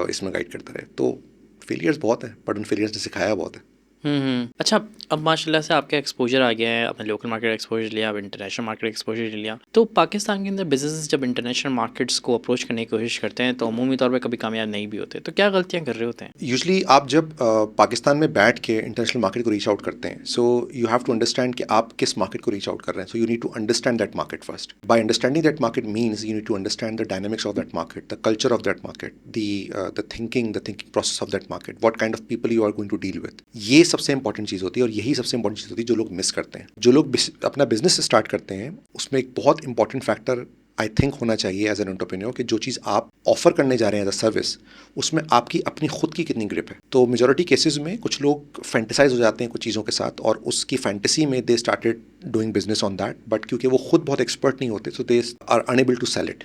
इसमें गाइड करते रहे। तो फेलियर्स बहुत हैं, बट उन फेलियर्स ने सिखाया बहुत है।
अच्छा, अब माशाल्लाह से आपका एक्सपोजर आ गया है, आपने लोकल मार्केट एक्सपोजर लिया, अब इंटरनेशनल मार्केट एक्सपोजर लिया। तो पाकिस्तान के अंदर बिजनेस जब इंटरनेशनल मार्केट्स को अप्रोच करने की कोशिश करते हैं तो अमूमी तौर पे कभी कामयाब नहीं भी होते, तो क्या गलतियां कर रहे होते हैं?
यूजली आप जब पाकिस्तान में बैठ के इंटरनेशनल मार्केट को रीच आउट करते हैं, so you have to understand कि आप किस मार्केट को रीच आउट कर रहे हैं। So you need to understand that market first. By understanding that market means you need to understand the dynamics of that market, the culture of that market, the thinking process of that market, what kind of people you are going to deal with. ये सबसे important चीज़ होती है, और यही सबसे important चीज़ होती है जो लोग मिस करते हैं। जो लोग अपना बिजनेस स्टार्ट करते हैं उसमें एक बहुत इंपॉर्टेंट फैक्टर आई थिंक होना चाहिए एज एन एंटरप्रेन्योर कि जो चीज़ आप ऑफर करने जा रहे हैं एज अ सर्विस, उसमें आपकी अपनी खुद की कितनी ग्रिप है। तो मेजॉरिटी केसेस में कुछ लोग फैंटेसाइज हो जाते हैं कुछ चीज़ों के साथ, और उसकी फैंटेसी में they started doing business on that, but क्योंकि वो खुद बहुत एक्सपर्ट नहीं होते, so they are unable to sell it.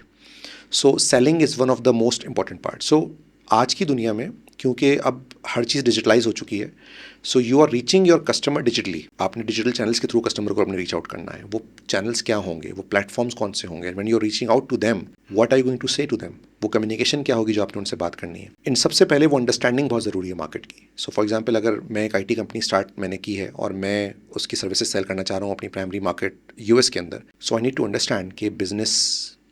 So selling is one of the most important part. So आज की दुनिया में क्योंकि अब हर चीज़ डिजिटलाइज हो चुकी है, so you are reaching your customer digitally. आपने डिजिटल चैनल्स के थ्रू कस्टमर को अपने रीच आउट करना है। वो चैनल्स क्या होंगे, वो प्लेटफॉर्म्स कौन से होंगे, when you are reaching out to them, what are you going to say to them, वो कम्युनिकेशन क्या होगी जो आपने उनसे बात करनी है। इन सबसे पहले वो अंडरस्टैंडिंग बहुत ज़रूरी है मार्केट की। सो फॉर एग्जाम्पल, अगर मैं एक IT कंपनी स्टार्ट मैंने की है और मैं उसकी सर्विसेज सेल करना चाह रहा हूँ अपनी प्राइमरी मार्केट US के अंदर, सो आई नीड टू अंडरस्टैंड कि बिजनेस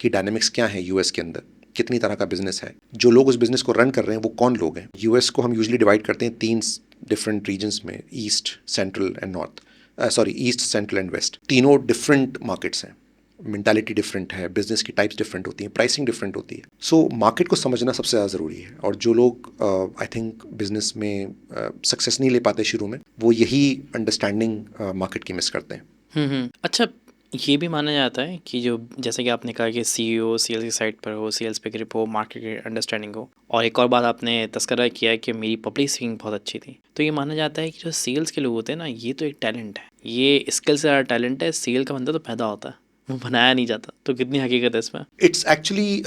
की डायनेमिक्स क्या है US के अंदर, कितनी तरह का बिजनेस है, जो लोग उस बिजनेस को रन कर रहे हैं वो कौन लोग हैं। US को हम यूजुअली डिवाइड करते हैं 3 डिफरेंट रीजन्स में, east, central and north, east, central and west. तीनों डिफरेंट मार्केट्स हैं, मेंटालिटी डिफरेंट है, बिजनेस की टाइप्स डिफरेंट होती हैं, प्राइसिंग डिफरेंट होती है। सो मार्केट को समझना सबसे ज़्यादा ज़रूरी है, और जो लोग आई थिंक बिजनेस में सक्सेस नहीं ले पाते शुरू में, वो यही अंडरस्टैंडिंग मार्केट की मिस करते हैं।
अच्छा, ये भी माना जाता है कि जो जैसे कि आपने कहा कि CEO सेल्स की साइड पर हो, सेल्स पे ग्रिप हो, मार्केट की अंडरस्टैंडिंग हो, और एक और बात आपने तस्करा किया है कि मेरी पब्लिक स्पीकिंग बहुत अच्छी थी। तो ये माना जाता है कि जो सेल्स के लोग होते हैं ना, ये तो एक टैलेंट है, ये स्किल से ज़्यादा टैलेंट है। सेल का बंदा तो पैदा होता है, वो बनाया नहीं जाता। तो कितनी हकीकत है इसमें?
It's actually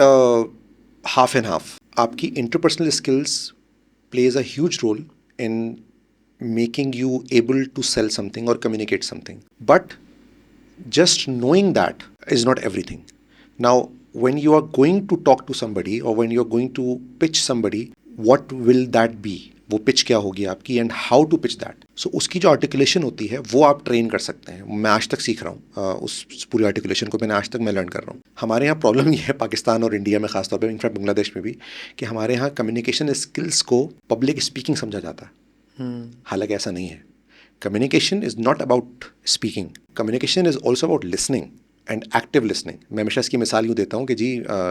half and half. आपकी interpersonal skills plays a huge role in making you able to sell something और communicate something, but just knowing that is not everything. Now, when you are going to talk to somebody or when you are going to pitch somebody, what will that be? वो pitch क्या होगी आपकी, and how to pitch that. So उसकी जो articulation होती है वो आप ट्रेन कर सकते हैं। मैं आज तक सीख रहा हूँ उस पूरी आर्टिकुलेशन को, मैंने आज तक मैं लर्न कर रहा हूँ। हमारे यहाँ प्रॉब्लम ये है पाकिस्तान और इंडिया में खासतौर पर, इनफैक्ट बांग्लादेश में भी, कि हमारे यहाँ कम्युनिकेशन स्किल्स को पब्लिक स्पीकिंग समझा जाता है, हालांकि ऐसा नहीं है। Communication is not about speaking. Communication is also about listening and active listening. मैं हमेशा इसकी मिसाल यूँ देता हूँ कि जी,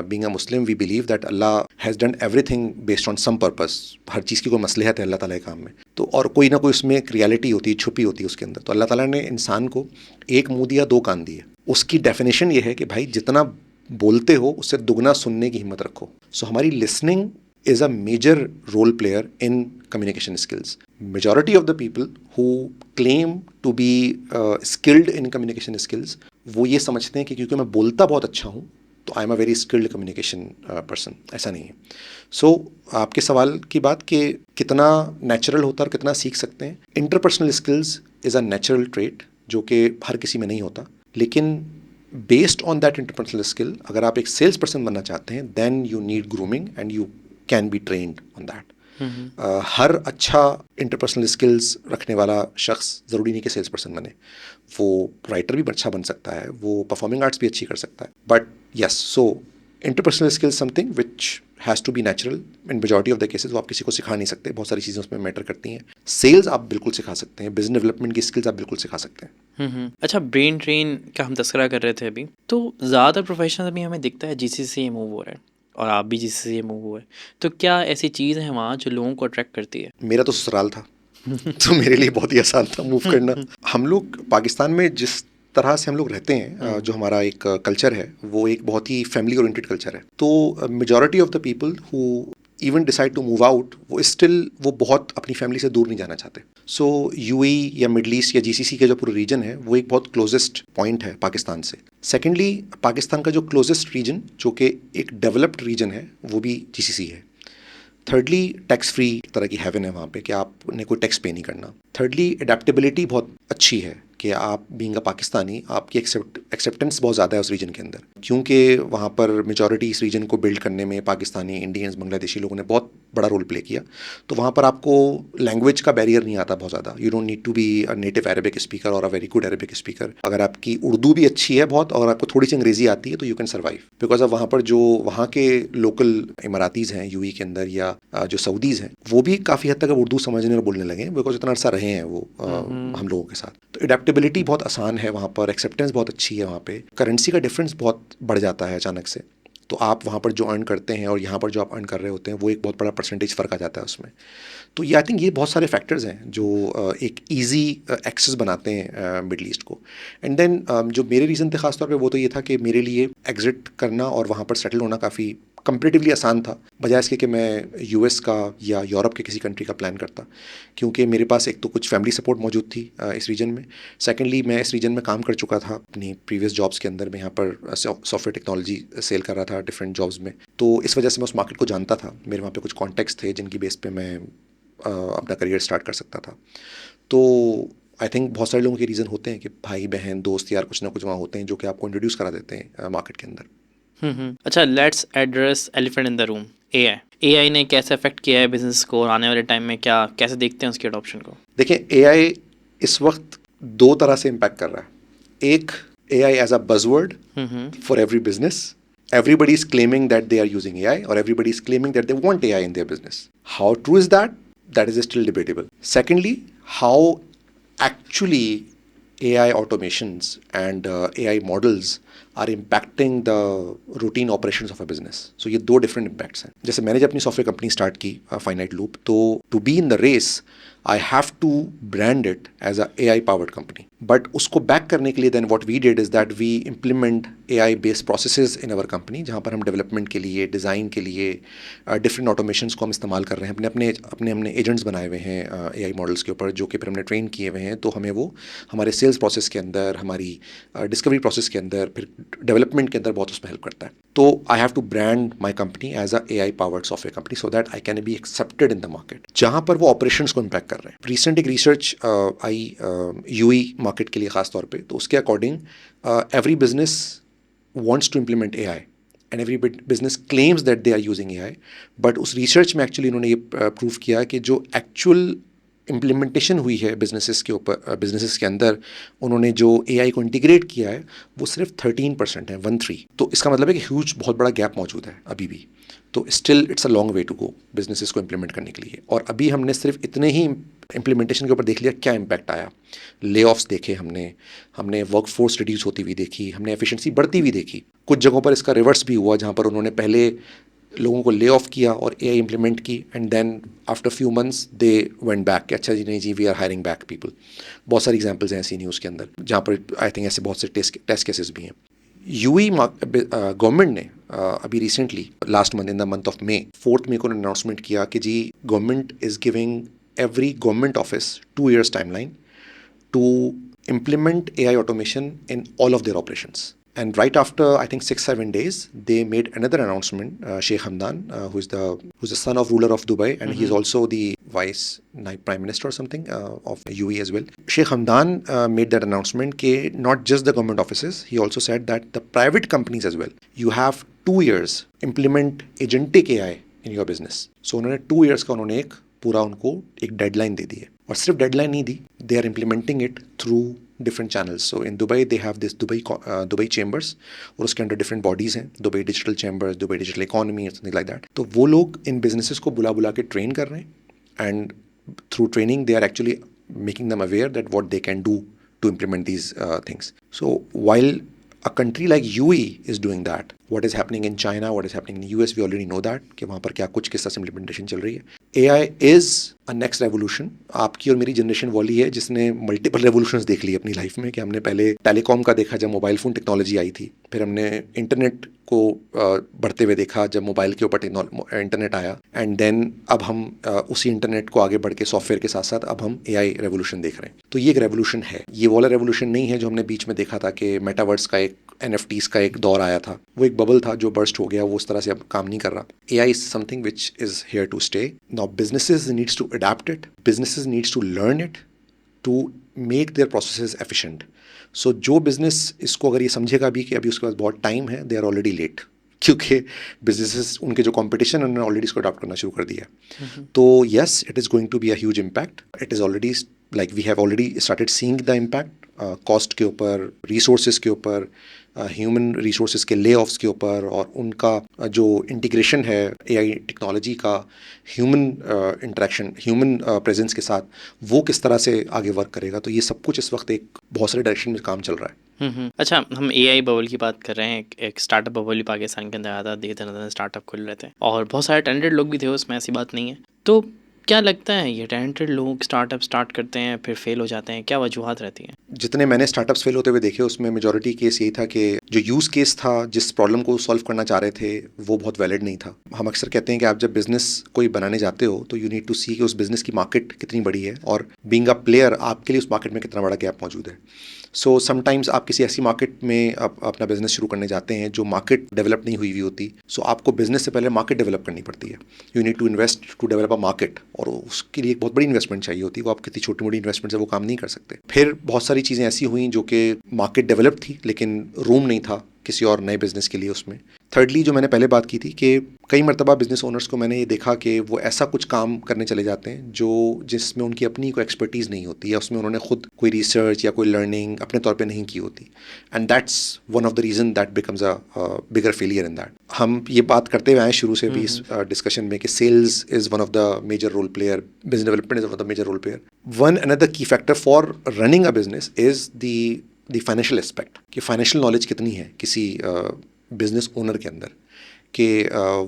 being a Muslim, we believe that Allah has done everything based on some purpose. हर चीज़ की कोई मसलहत है अल्लाह ताला के काम में, तो और कोई ना कोई उसमें एक रियलिटी होती है, छुपी होती है उसके अंदर। तो अल्लाह ताला ने इंसान को एक मुँह दिया, 2 कान दिए। उसकी डेफिनेशन ये है कि भाई जितना बोलते हो उससे दुगना सुनने की हिम्मत रखो। सो हमारी listening is a major role player in communication skills. Majority of the people who claim to be skilled in communication skills, वो ये समझते हैं कि क्योंकि मैं बोलता बहुत अच्छा हूँ तो I am a very skilled communication person. ऐसा नहीं है। सो आपके सवाल की बात कि कितना नेचुरल होता है और कितना सीख सकते हैं, interpersonal skills is a natural trait जो कि हर किसी में नहीं होता, लेकिन based on that interpersonal skill अगर आप एक सेल्स पर्सन बनना चाहते हैं, then you need grooming and you can be trained on that. हर अच्छा इंटरपर्सनल स्किल्स रखने वाला शख्स ज़रूरी नहीं कि सेल्स पर्सन बने, वो राइटर भी अच्छा बन सकता है, वो परफॉर्मिंग आर्ट्स भी अच्छी कर सकता है। But yes, so interpersonal skills something which has to be natural in majority of the cases. वो आप किसी को सिखा नहीं सकते, बहुत सारी चीज़ें उसमें मैटर करती हैं। सेल्स आप बिल्कुल सिखा सकते हैं, बिजनेस डेवलपमेंट की स्किल्स आप बिल्कुल सिखा सकते हैं।
अच्छा, ब्रेन ट्रेन का हम तस्करा कर रहे थे अभी, तो ज़्यादातर प्रोफेशनल अभी हमें दिखता है GCC से मूव हो रहा है, और आप भी GCC से मूव हुए, तो क्या ऐसी चीज़ है वहाँ जो लोगों को अट्रैक्ट करती है?
मेरा तो ससुराल था तो मेरे लिए बहुत ही आसान था मूव करना। हम लोग पाकिस्तान में जिस तरह से हम लोग रहते हैं, जो हमारा एक कल्चर है वो एक बहुत ही फैमिली ओरिएंटेड कल्चर है। तो majority of the people who even decide to move out वो स्टिल वो बहुत अपनी फैमिली से दूर नहीं जाना चाहते। सो यूएई या मिडल ईस्ट या जीसीसी का जो पूरा रीजन है वो एक बहुत क्लोजेस्ट पॉइंट है पाकिस्तान से। सेकेंडली, पाकिस्तान का जो क्लोजेस्ट रीजन जो कि एक डेवलप्ड रीजन है वो भी जीसीसी है। थर्डली, टैक्स फ्री तरह की हेवन है वहाँ पे कि आपने कोई टैक्स पे नहीं करना। थर्डली, अडेप्टेबिलिटी बहुत अच्छी है कि आप बीइंग अ पाकिस्तानी आपकी एक्सेप्टेंस बहुत ज़्यादा है उस रीजन के अंदर, क्योंकि वहाँ पर मेजॉरिटी इस रीजन को बिल्ड करने में पाकिस्तानी, इंडियंस, बांग्लादेशी लोगों ने बहुत बड़ा रोल प्ले किया। तो वहाँ पर आपको लैंग्वेज का बैरियर नहीं आता बहुत ज़्यादा। You don't need to be a native Arabic speaker or a very good Arabic speaker. अगर आपकी उर्दू भी अच्छी है बहुत और आपको थोड़ी सी अंग्रेजी आती है तो यू कैन सर्वाइव, बिकॉज अब वहाँ पर जो वहाँ के लोकल इमारातीज़ हैं यूएई के अंदर या जो सऊदीज़ हैं वो भी काफ़ी हद तक अब उर्दू समझने और बोलने लगे हैं, बिकॉज इतना अर्सा रहे हैं वो हम लोगों के साथ। तो एडेप्टेबिलिटी बहुत आसान है वहाँ पर, एक्सेप्टेंस बहुत अच्छी है वहाँ पे। करेंसी का डिफरेंस बहुत बढ़ जाता है अचानक से, तो आप वहाँ पर जो अर्न करते हैं और यहाँ पर जो आप अर्न कर रहे होते हैं वो एक बहुत बड़ा परसेंटेज फ़र्क आ जाता है उसमें। तो ये आई थिंक ये बहुत सारे फैक्टर्स हैं जो एक ईजी एक्सेस बनाते हैं मिडल ईस्ट को। एंड देन जो मेरे रीज़न थे ख़ासतौर पे वो तो ये था कि मेरे लिए एग्ज़िट करना और वहाँ पर सेटल होना काफ़ी कंपेरेटिवली आसान था, बजाय इसके कि मैं यूएस का या यूरोप के किसी कंट्री का प्लान करता, क्योंकि मेरे पास एक तो कुछ फैमिली सपोर्ट मौजूद थी इस रीजन में। सेकेंडली, मैं इस रीजन में काम कर चुका था अपनी प्रीवियस जॉब्स के अंदर। मैं यहाँ पर सॉफ्टवेयर टेक्नोलॉजी सेल कर रहा था डिफरेंट जॉब्स में, तो इस वजह से मैं उस मार्केट को जानता था। मेरे वहाँ पे कुछ कॉन्टेक्ट्स थे जिनकी बेस पे मैं अपना करियर स्टार्ट कर सकता था। तो आई थिंक बहुत सारे लोगों के रीज़न होते हैं कि भाई बहन दोस्त यार कुछ ना कुछ वहाँ होते हैं जो कि आपको इंट्रोड्यूस करा देते हैं मार्केट के अंदर।
अच्छा, let's address elephant in the room, AI ने कैसे अफेक्ट किया है बिजनेस को, आने वाले टाइम में क्या कैसे देखते हैं उसके अडॉप्शन को?
देखिए, एआई इस वक्त दो तरह से इम्पैक्ट कर रहा है। एक, AI as a buzzword for every business. Everybody is claiming that they are using AI, or everybody is claiming that they want AI in their business. How true is that? That is still debatable. Secondly, how actually AI automations and AI models are impacting the routine operations of a business. So ये दो different impacts हैं। जैसे मैंने जब अपनी software company start की finite loop, तो to be in the race I have to brand it as a AI powered company. But उसको बैक करने के लिए then what we did is that we implement AI based processes in our company, जहाँ पर हम development के लिए, design के लिए डिफरेंट ऑटोमेशंस को हम इस्तेमाल कर रहे हैं। अपने एजेंट्स बनाए हुए हैं AI मॉडल्स के ऊपर, जो कि फिर हमने ट्रेन किए हुए हैं। तो हमें वो हमारे सेल्स प्रोसेस के अंदर, हमारी डिस्कवरी प्रोसेस के अंदर, फिर डेवलपमेंट के अंदर बहुत उसमें हेल्प करता है। तो I have to brand my company as a AI powered software company so that I can be accepted in the market, जहाँ पर वो ऑपरेशंस को इम्पैक्ट कर रहे हैं। रिसेंट एक रिसर्च आई यूएई मार्केट के लिए ख़ास तौर पे, तो उसके according every business wants to implement AI and every business claims that they are using AI, but उस रिसर्च में एक्चुअली इन्होंने ये प्रूव किया कि जो एक्चुअल इम्प्लीमेंटेशन हुई है बिजनेसेस के ऊपर, बिजनेसेस के अंदर उन्होंने जो AI को इंटीग्रेट किया है वो सिर्फ 13% है, 13। तो इसका मतलब है कि ह्यूज बहुत बड़ा गैप मौजूद है अभी भी। तो still it's a long way to go businesses को इम्प्लीमेंट करने के लिए। और अभी हमने सिर्फ इतने ही इम्प्लीमेंटेशन के ऊपर देख लिया क्या इम्पैक्ट आया। ले ऑफ्स देखे हमने वर्क फोर्स रिड्यूस होती हुई देखी, हमने एफिशिएंसी बढ़ती हुई देखी। कुछ जगहों पर इसका रिवर्स भी हुआ, जहाँ पर उन्होंने पहले लोगों को ले ऑफ किया और AI इम्प्लीमेंट की, and then after few months they went back कि अच्छा जी नहीं जी we are hiring back people. बहुत सारी एग्जांपल्स हैं ऐसी न्यूज़ के अंदर, जहाँ पर आई थिंक ऐसे बहुत से टेस्ट केसेस भी हैं। यूएई गवर्नमेंट ने अभी recently last month in the month of May 4 मई को अनाउंसमेंट किया कि जी government is giving every government office 2 years timeline to implement AI automation in all of their operations. And right after I think 6-7 days, they made another announcement. Sheikh Hamdan, who's the son of ruler of Dubai, and he's also the vice prime minister or something of UAE as well. Sheikh Hamdan made that announcement that not just the government offices, he also said that the private companies as well, you have 2 years implement agentic AI in your business. So उन्होंने 2 years का उन्होंने एक पूरा उनको एक deadline दे दी है। और सिर्फ डेडलाइन नहीं दी, they are implementing it through different channels. So in Dubai they have this Dubai chambers, और उसके अंदर डिफरेंट बॉडीज़ हैं, Dubai digital chambers, Dubai digital economy, something like that. तो वो लोग इन बिजनेसेस को बुला के ट्रेन कर रहे हैं, and through training they are actually making them aware that what they can do to implement these things. So while a country like UAE is doing that. What is happening in China, what is happening in US, we already know that कि वहाँ पर क्या कुछ किस तरह से implementation चल रही है. AI is a next revolution. आपकी और मेरी जनरेशन वाली है जिसने मल्टीपल रेवोल्यूशंस देख ली अपनी लाइफ में, कि हमने पहले टेलीकॉम का देखा जब मोबाइल फ़ोन टेक्नोलॉजी आई थी, फिर हमने इंटरनेट को बढ़ते हुए देखा जब मोबाइल के ऊपर इंटरनेट आया, एंड देन अब हम उसी इंटरनेट को आगे बढ़ के सॉफ्टवेयर के साथ साथ अब हम AI रेवोल्यूशन देख रहे हैं. तो ये एक रेवोल्यूशन है. ये वाला रेवोल्यूशन नहीं है जो हमने बीच में देखा था कि मेटावर्स का एक NFTs का एक दौर आया था. वो एक बबल था जो बर्स्ट हो गया, वो उस तरह से अब काम नहीं कर रहा. AI is something which is here to stay. Now businesses needs to adapt it. Businesses needs to learn it to make their processes efficient. So जो business इसको अगर ये समझेगा भी कि अभी उसके पास बहुत टाइम है, they are already late. क्योंकि businesses उनके जो competition उन्होंने ऑलरेडी इसको अडॉप्ट करना शुरू कर दिया है. तो yes, it is going to be a huge impact. It is already like we have already started seeing the impact. Cost के ऊपर, रिसोर्सेज के ऊपर, ह्यूमन रिसोर्सेज के ले ऑफ्स के ऊपर, और उनका जो इंटीग्रेशन है AI टेक्नोलॉजी का ह्यूमन इंटरेक्शन, ह्यूमन प्रेजेंस के साथ, वो किस तरह से आगे वर्क करेगा. तो ये सब कुछ इस वक्त एक बहुत सारे डायरेक्शन में काम चल रहा है.
अच्छा, हम AI बबल की बात कर रहे हैं. एक स्टार्टअप बबल ही पाकिस्तान के अंदर आया था, धीरे स्टार्टअप खुल रहे थे और बहुत सारे टैलेंटेड लोग भी थे उसमें, ऐसी बात नहीं है. तो क्या लगता है ये टैलेंटेड लोग स्टार्टअप स्टार्ट करते हैं फिर फेल हो जाते हैं, क्या वजूहत रहती हैं?
जितने मैंने स्टार्टअप्स फेल होते हुए देखे उसमें मेजॉरिटी केस यही था कि जो यूज़ केस था, जिस प्रॉब्लम को सॉल्व करना चाह रहे थे, वो बहुत वैलिड नहीं था. हम अक्सर कहते हैं कि आप जब बिजनेस कोई बनाने जाते हो तो यू नीड टू सी कि उस बिजनेस की मार्केट कितनी बड़ी है, और बीइंग अ प्लेयर आपके लिए उस मार्केट में कितना बड़ा गैप मौजूद है. सो समटाइम्स आप किसी ऐसी मार्केट में अपना बिजनेस शुरू करने जाते हैं जो मार्केट डेवलप नहीं हुई होती. सो आपको बिजनेस से पहले मार्केट डेवलप करनी पड़ती है. You need to invest to develop a market, और उसके लिए एक बहुत बड़ी इन्वेस्टमेंट चाहिए होती है. वो आप कितनी छोटी मोटी इन्वेस्टमेंट से वो काम नहीं कर सकते. फिर बहुत सारी चीज़ें ऐसी हुई जो कि मार्केट डेवलप थी लेकिन रूम नहीं था किसी और नए बिजनेस के लिए उसमें. थर्डली, जो मैंने पहले बात की थी कि कई मरतबा बिजनेस ओनर्स को मैंने ये देखा कि वो ऐसा कुछ काम करने चले जाते हैं जो जिसमें उनकी अपनी कोई एक्सपर्टीज़ नहीं होती, या उसमें उन्होंने खुद कोई रिसर्च या कोई लर्निंग अपने तौर पे नहीं की होती. And that's one of the reason that becomes a bigger failure in that. हम ये बात करते हुए आए शुरू से भी इस डिस्कशन में कि sales is one of the major role player, business development is one of the major role player. One another key factor for running a business is the financial aspect, कि फाइनेंशियल नॉलेज कितनी है किसी business owner के अंदर, कि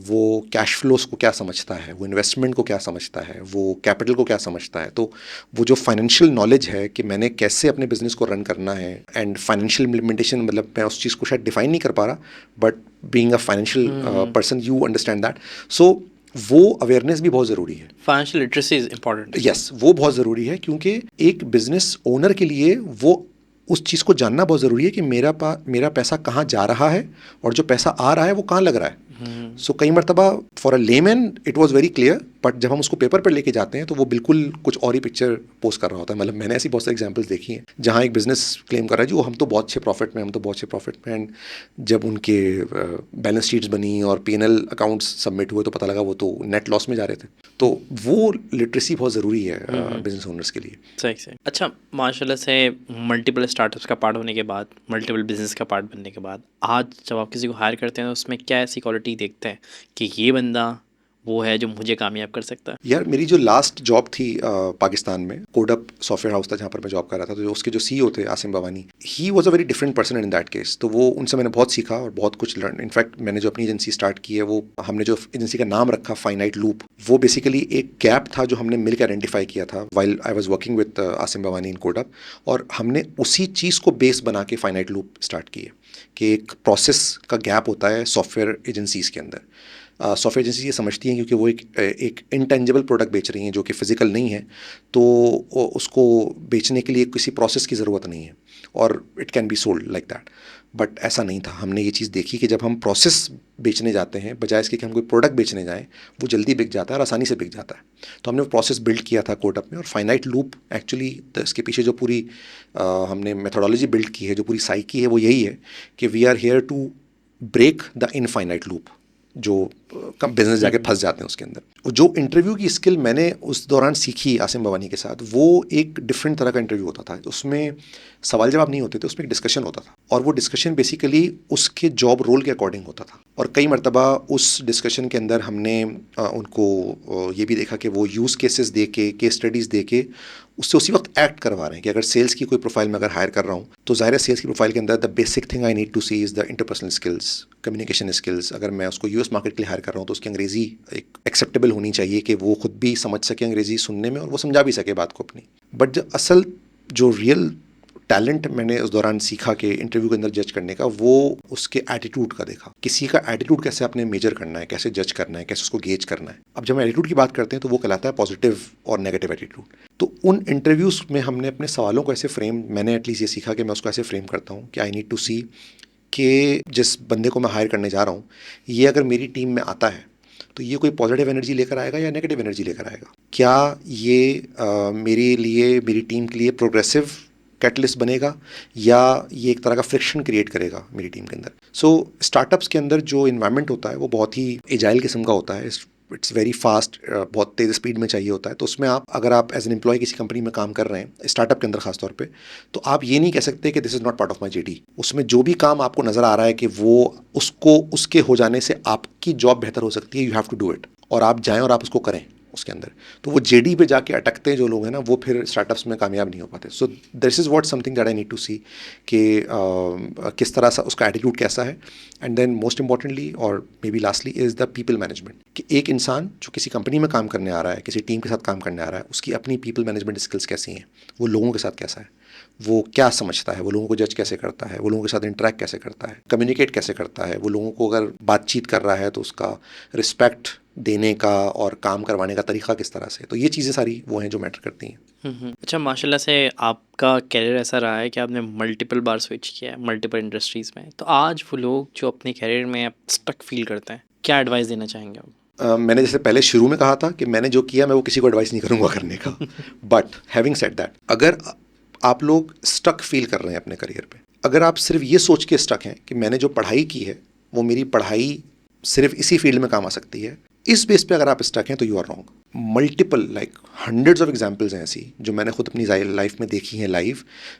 वो cash flows को क्या समझता है, वो इन्वेस्टमेंट को क्या समझता है, वो कैपिटल को क्या समझता है. तो वो जो फाइनेंशियल नॉलेज है कि मैंने कैसे अपने बिजनेस को रन करना है, एंड फाइनेंशियल इम्प्लीमेंटेशन, मतलब मैं उस चीज़ को शायद डिफाइन नहीं कर पा रहा, but being a financial person you understand that. So वो अवेयरनेस भी बहुत ज़रूरी है.
Financial literacy is important.
Yes, वो बहुत ज़रूरी है, क्योंकि एक बिजनेस ओनर के लिए वो उस चीज़ को जानना बहुत ज़रूरी है कि मेरा पैसा कहाँ जा रहा है, और जो पैसा आ रहा है वो कहाँ लग रहा है. सो कई मरतबा for a layman it was very clear, but जब हम उसको पेपर पर लेके जाते हैं तो वो बिल्कुल कुछ और ही पिक्चर पोस्ट कर रहा होता है. मतलब मैंने ऐसी बहुत सारी एग्जांपल्स देखी हैं जहाँ एक बिजनेस क्लेम कर रहा है जी हम तो बहुत अच्छे प्रॉफिट में, हम तो बहुत अच्छे प्रॉफिट में, एंड जब उनके बैलेंस शीट्स बनी और P&L अकाउंट्स सबमिट हुए तो पता लगा वो तो नेट लॉस में जा रहे थे. तो वो लिटरेसी बहुत ज़रूरी है बिजनेस ओनर्स के लिए.
सही. अच्छा, माशाल्लाह से मल्टीपल स्टार्टअप्स का पार्ट होने के बाद, मल्टीपल बिजनेस का पार्ट बनने के बाद, आज जब आप किसी को हायर करते हैं तो उसमें क्या ऐसी क्वालिटी देखते हैं कि ये बंदा वो है जो मुझे कामयाब कर सकता है?
यार, मेरी जो लास्ट जॉब थी पाकिस्तान में, कोडअप सॉफ्टवेयर हाउस था जहाँ पर मैं जॉब कर रहा था, तो उसके जो CEO थे Asim Bawani, he was a very different person in that case. तो वो उनसे मैंने बहुत सीखा और बहुत कुछ लर्न. इनफैक्ट मैंने जो अपनी एजेंसी स्टार्ट की है, वो हमने जो एजेंसी का नाम रखा फाइनाइट लूप, वो बेसिकली एक गैप था जो हमने मिलकर आइडेंटिफाई किया था while I was working with Asim Bawani in Codeup, और हमने उसी चीज़ को बेस बना के फाइनाइट लूप स्टार्ट की है कि एक प्रोसेस का गैप होता है सॉफ्टवेयर एजेंसीज़ के अंदर. सॉफ्टवेयर एजेंसी ये समझती हैं क्योंकि वो एक इंटेंजिबल प्रोडक्ट बेच रही हैं जो कि फिजिकल नहीं है, तो उसको बेचने के लिए किसी प्रोसेस की ज़रूरत नहीं है, और it can be sold like that. But ऐसा नहीं था. हमने ये चीज़ देखी कि जब हम प्रोसेस बेचने जाते हैं बजाय इसके कि हम कोई प्रोडक्ट बेचने जाएं, वो जल्दी बिक जाता है और आसानी से बिक जाता है. तो हमने वो प्रोसेस बिल्ड किया था कोडअप में, और फाइनाइट लूप एक्चुअली इसके पीछे जो पूरी हमने मेथोडोलॉजी बिल्ड की है, जो पूरी साइकी है, वो यही है कि we are here to break the infinite loop जो बिजनेस जाके फंस जाते हैं उसके अंदर. जो इंटरव्यू की स्किल मैंने उस दौरान सीखी आसिम बवानी के साथ, वो एक डिफरेंट तरह का इंटरव्यू होता था. उसमें सवाल जवाब नहीं होते थे, उसमें एक डिस्कशन होता था, और वो डिस्कशन बेसिकली उसके जॉब रोल के अकॉर्डिंग होता था. और कई मरतबा उस डिस्कशन के अंदर हमने उनको ये भी देखा कि वो यूज़ केसेस दे के, केस स्टडीज़ दे के, उससे उसी वक्त एक्ट करवा रहे हैं कि अगर सेल्स की कोई प्रोफाइल में अगर हायर कर रहा हूँ तो ज़ाहिर है सेल्स की प्रोफाइल के अंदर the basic thing I need to see is the interpersonal skills, communication skills. अगर मैं उसको यूएस मार्केट के लिए हायर कर रहा हूँ तो उसकी अंग्रेज़ी एक एक्सेप्टेबल होनी चाहिए कि वो खुद भी समझ सके अंग्रेज़ी सुनने में और वो समझा भी सके बात को अपनी। बट जो असल जो रियल टैलेंट मैंने उस दौरान सीखा कि इंटरव्यू के अंदर जज करने का, वो उसके एटीट्यूड का देखा। किसी का एटीट्यूड कैसे आपने मेजर करना है, कैसे जज करना है, कैसे उसको गेज करना है। अब जब हम एटीट्यूड की बात करते हैं तो वो कहलाता है पॉजिटिव और नेगेटिव एटीट्यूड। तो उन इंटरव्यूज़ में हमने अपने सवालों को ऐसे फ्रेम, मैंने एटलीस्ट ये सीखा कि मैं उसको ऐसे फ्रेम करता हूँ कि आई नीड टू सी कि जिस बंदे को मैं हायर करने जा रहा हूँ ये अगर मेरी टीम में आता है तो ये कोई पॉजिटिव एनर्जी लेकर आएगा या नेगेटिव एनर्जी लेकर आएगा। क्या ये मेरे लिए, मेरी टीम के लिए प्रोग्रेसिव कैटलिस्ट बनेगा या ये एक तरह का फ्रिक्शन क्रिएट करेगा मेरी टीम के अंदर। सो स्टार्टअप्स के अंदर जो इन्वायरमेंट होता है वो बहुत ही एजाइल किस्म का होता है। इट्स वेरी फास्ट, बहुत तेज़ स्पीड में चाहिए होता है। तो उसमें आप अगर आप एज एन एम्प्लॉय किसी कंपनी में काम कर रहे हैं स्टार्टअप के अंदर खास तौर पे, तो आप ये नहीं कह सकते कि this is not part of my JD. उसमें जो भी काम आपको नज़र आ रहा है कि वो उसको उसके हो जाने से आपकी जॉब बेहतर हो सकती है, you have to do it, और आप जाएँ और आप उसको करें उसके अंदर। तो वो जेडी पे जाके अटकते जो लोग हैं ना, वो फिर स्टार्टअप्स में कामयाब नहीं हो पाते। So this is what something that I need to see कि किस तरह सा उसका एटीट्यूड कैसा है। एंड देन मोस्ट इंपॉर्टेंटली और may be lastly is the people management, कि एक इंसान जो किसी कंपनी में काम करने आ रहा है, किसी टीम के साथ काम करने आ रहा है, उसकी अपनी पीपल मैनेजमेंट स्किल्स कैसी हैं, वो लोगों के साथ कैसा है, वो क्या समझता है, वो लोगों को जज कैसे करता है, वो लोगों के साथ इंटरेक्ट कैसे करता है, कम्युनिकेट कैसे करता है, वो लोगों को अगर बातचीत कर रहा है तो उसका रिस्पेक्ट देने का और काम करवाने का तरीका किस तरह से। तो ये चीज़ें सारी वो हैं जो मैटर करती हैं।
अच्छा, माशाल्लाह से आपका कैरियर ऐसा रहा है कि आपने मल्टीपल बार स्विच किया है मल्टीपल इंडस्ट्रीज़ में। तो आज वो लोग जो अपने कैरियर में स्टक फील करते हैं, क्या एडवाइस देना चाहेंगे आप?
मैंने जैसे पहले शुरू में कहा था कि मैंने जो किया मैं वो किसी को एडवाइस नहीं करूँगा करने का। बट हैविंग सेड दैट, अगर आप लोग स्टक फील कर रहे हैं अपने करियर पे, अगर आप सिर्फ ये सोच के स्टक हैं कि मैंने जो पढ़ाई की है वो मेरी पढ़ाई सिर्फ इसी फील्ड में काम आ सकती है, इस बेस पे अगर आप स्टक हैं तो you are wrong. Multiple like hundreds of examples हैं ऐसी जो मैंने खुद अपनी लाइफ में देखी हैं लाइव,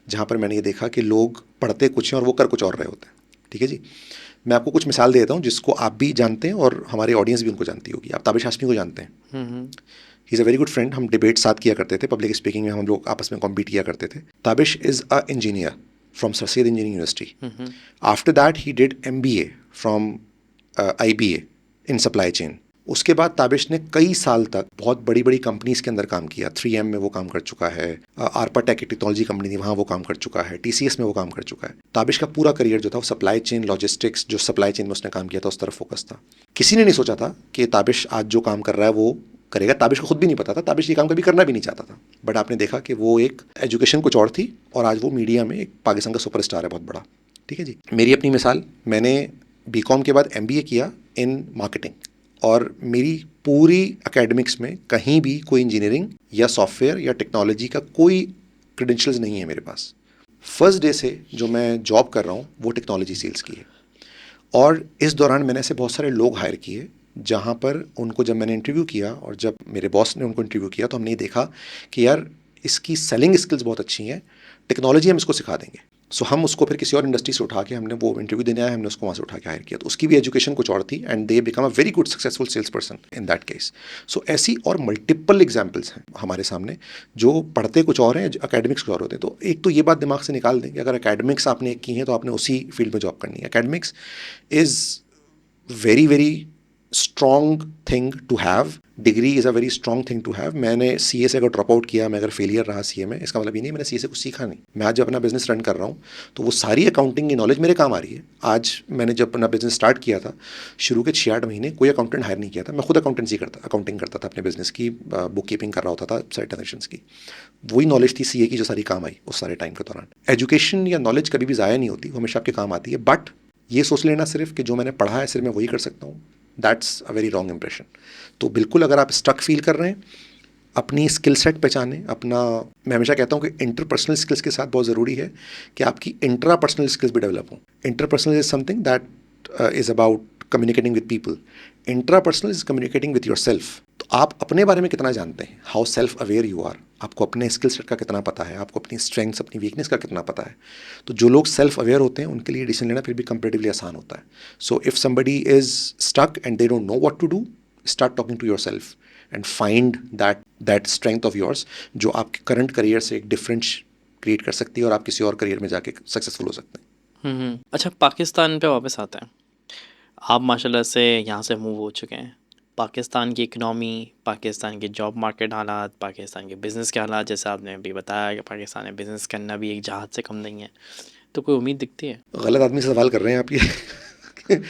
जहाँ पर मैंने ये देखा कि लोग पढ़ते कुछ हैं और वो कर कुछ और रहे होते हैं। ठीक है जी, मैं आपको कुछ मिसाल देता हूँ जिसको आप भी जानते हैं और हमारी ऑडियंस भी उनको जानती होगी। आप ताबिश हाशमी को जानते हैं? He is a very good friend. हम डिबेट साथ किया करते थे, पब्लिक स्पीकिंग में हम लोग आपस में कॉम्पीट किया करते थे। Tabish is a engineer from sir Syed engineering university. After that he did MBA from IBA in supply chain. उसके बाद ताबिश ने कई साल तक बहुत बड़ी बड़ी कंपनीज़ के अंदर काम किया। 3M में वो काम कर चुका है, आरपाटेक की टेक्नोलॉजी कंपनी थी वहाँ वो काम कर चुका है, TCS में वो काम कर चुका है। ताबिश का पूरा करियर जो था वो सप्लाई चेन, लॉजिस्टिक्स, जो सप्लाई चेन में उसने काम किया था उस तरफ फोकस था। किसी ने नहीं सोचा था कि ताबिश आज जो काम कर रहा है वो करेगा। ताबिश को खुद भी नहीं पता था, ताबिश ये काम कभी करना भी नहीं चाहता था। बट आपने देखा कि वो एक एजुकेशन कुछ और थी और आज वो मीडिया में एक पाकिस्तान का सुपरस्टार है बहुत बड़ा। ठीक है जी, मेरी अपनी मिसाल, मैंने BCom के बाद MBA किया इन मार्केटिंग और मेरी पूरी एकेडमिक्स में कहीं भी कोई इंजीनियरिंग या सॉफ्टवेयर या टेक्नोलॉजी का कोई क्रेडेंशियल्स नहीं है मेरे पास। फर्स्ट डे से जो मैं जॉब कर रहा हूँ वो टेक्नोलॉजी सेल्स की है। और इस दौरान मैंने ऐसे बहुत सारे लोग हायर किए जहाँ पर उनको जब मैंने इंटरव्यू किया और जब मेरे बॉस ने उनको इंटरव्यू किया तो हमने ये देखा कि यार इसकी सेलिंग स्किल्स बहुत अच्छी हैं, टेक्नोलॉजी हम इसको सिखा देंगे। सो हम उसको फिर किसी और इंडस्ट्री से उठा के, हमने वो इंटरव्यू देने आया, हमने उसको वहाँ से उठा के हायर किया। तो उसकी भी एजुकेशन कुछ और थी and they become a very good successful sales person in that case. So ऐसी और मल्टीपल एग्जाम्पल्स हैं हमारे सामने जो पढ़ते कुछ और हैं, अकेडमिक्स कुछ और होते हैं। तो एक तो ये बात दिमाग से निकाल दें कि अगर अकेडमिक्स आपने की हैं तो आपने उसी फील्ड में जॉब करनी है। Academics is very very strong thing to have, degree is a very strong thing to have. मैंने CA से अगर ड्रॉप आउट किया, मैं अगर फेलियर रहा CA में, इसका मतलब ये नहीं मैंने CA से कुछ सीखा नहीं। मैं आज जब अपना बिजनेस रन कर रहा हूँ तो वो सारी अकाउंटिंग की नॉलेज मेरे काम आ रही है। आज मैंने जब अपना बिजनेस स्टार्ट किया था, शुरू के 6-8 महीने कोई अकाउंटेंट हायर नहीं किया था, मैं खुद अकाउंटिंग करता था अपने बिजनेस की, बुक कीपिंग कर रहा होता था, सारे ट्रांजेक्शंस की। वही नॉलेज थी CA की जो सारी काम आई उस सारे टाइम के दौरान। एजुकेशन या नॉलेज कभी भी ज़ाया नहीं होती, वो हमेशा आपके काम आती है। बट ये सोच लेना सिर्फ कि जो मैंने पढ़ा है सिर्फ मैं वही कर सकता हूँ, that's a very wrong impression. तो बिल्कुल अगर आप स्टक फील कर रहे हैं, अपनी स्किल सेट पहचानें अपना। मैं हमेशा कहता हूँ कि इंटरपर्सनल स्किल्स के साथ बहुत ज़रूरी है कि आपकी इंट्रापर्सनल स्किल्स भी डेवलप हों। Interpersonal is something that is about communicating with people, intrapersonal is communicating with yourself. तो आप अपने बारे में कितना जानते हैं, how self aware you are, आपको अपने स्किल सेट का कितना पता है, आपको अपनी स्ट्रेंथ्स अपनी वीकनेस का कितना पता है। तो जो लोग सेल्फ अवेयर होते हैं उनके लिए डिसीजन लेना फिर भी कंपेरेटिवली आसान होता है। So if somebody is stuck and they don't know what to do, start talking to yourself and find that strength of yours जो आपके करंट करियर से एक डिफरेंस क्रिएट कर सकती है और आप किसी और करियर में जाके सक्सेसफुल हो सकते हैं।
अच्छा, पाकिस्तान पे वापस आते हैं। आप माशाल्लाह से यहाँ से मूव हो चुके हैं। पाकिस्तान की इकनॉमी, पाकिस्तान के जॉब मार्केट हालात, पाकिस्तान के बिज़नेस के हालात, जैसे आपने अभी बताया कि पाकिस्तान में बिज़नेस करना भी एक जहाज़ से कम नहीं है, तो कोई उम्मीद दिखती है?
गलत आदमी से सवाल कर रहे हैं आप ये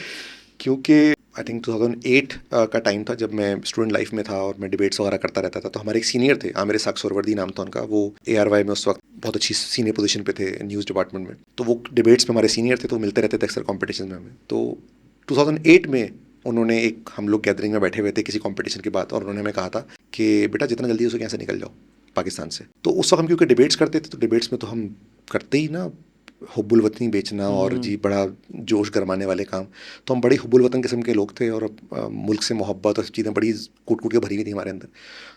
क्योंकि आई थिंक 2008 का टाइम था जब मैं स्टूडेंट लाइफ में था और मैं डिबेट्स वगैरह करता रहता था। तो हमारे एक सीनियर थे, आमिर इसाक सोहरावर्दी नाम था उनका, वो ARY में उस वक्त बहुत अच्छी सीनियर पोजीशन पे थे न्यूज़ डिपार्टमेंट में। तो वो डिबेट्स में हमारे सीनियर थे, तो मिलते रहते थे अक्सर कॉम्पिटिशन में हमें। तो 2008 में उन्होंने हम लोग गैदरिंग में बैठे हुए थे किसी कॉम्पिटिशन के बाद, और उन्होंने हमें कहा था कि बेटा जितना जल्दी हो सके यहाँ से निकल जाओ पाकिस्तान से। तो उस वक्त हम क्योंकि डिबेट्स करते थे, तो डिबेट्स में तो हम करते ही ना हुब्बुल वतनी बेचना और जी बड़ा जोश गरमाने वाले काम। तो हम बड़ी हुब्बुल वतन किस्म के लोग थे और मुल्क से मोहब्बत और चीज़ें बड़ी कूट कूट के भरी हुई थी हमारे अंदर।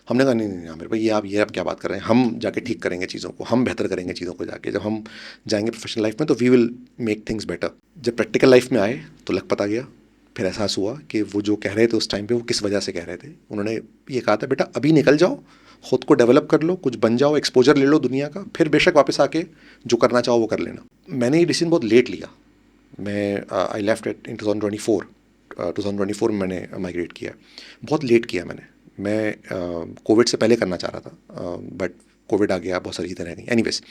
हमने कहा नहीं नहीं मेरे भाई, ये आप क्या बात कर रहे हैं, हम जाके ठीक करेंगे चीज़ों को, हम बेहतर करेंगे चीज़ों को जाके। जब हम जाएंगे प्रोफेशनल लाइफ में तो we will make things better. जब प्रैक्टिकल लाइफ में आए तो लग पता गया, फिर एहसास हुआ कि वो जो कह रहे थे उस टाइम पे वो किस वजह से कह रहे थे। उन्होंने ये कहा था बेटा अभी निकल जाओ, खुद को डेवलप कर लो, कुछ बन जाओ, एक्सपोजर ले लो दुनिया का, फिर बेशक वापस आके जो करना चाहो वो कर लेना। मैंने ये डिसीजन बहुत लेट लिया। मैं आई लेफ्ट इन 2024 में मैंने माइग्रेट किया, बहुत लेट किया मैंने। मैं कोविड से पहले करना चाह रहा था, बट कोविड आ गया, बहुत सारी चीज़ें रह गई। एनीवेज,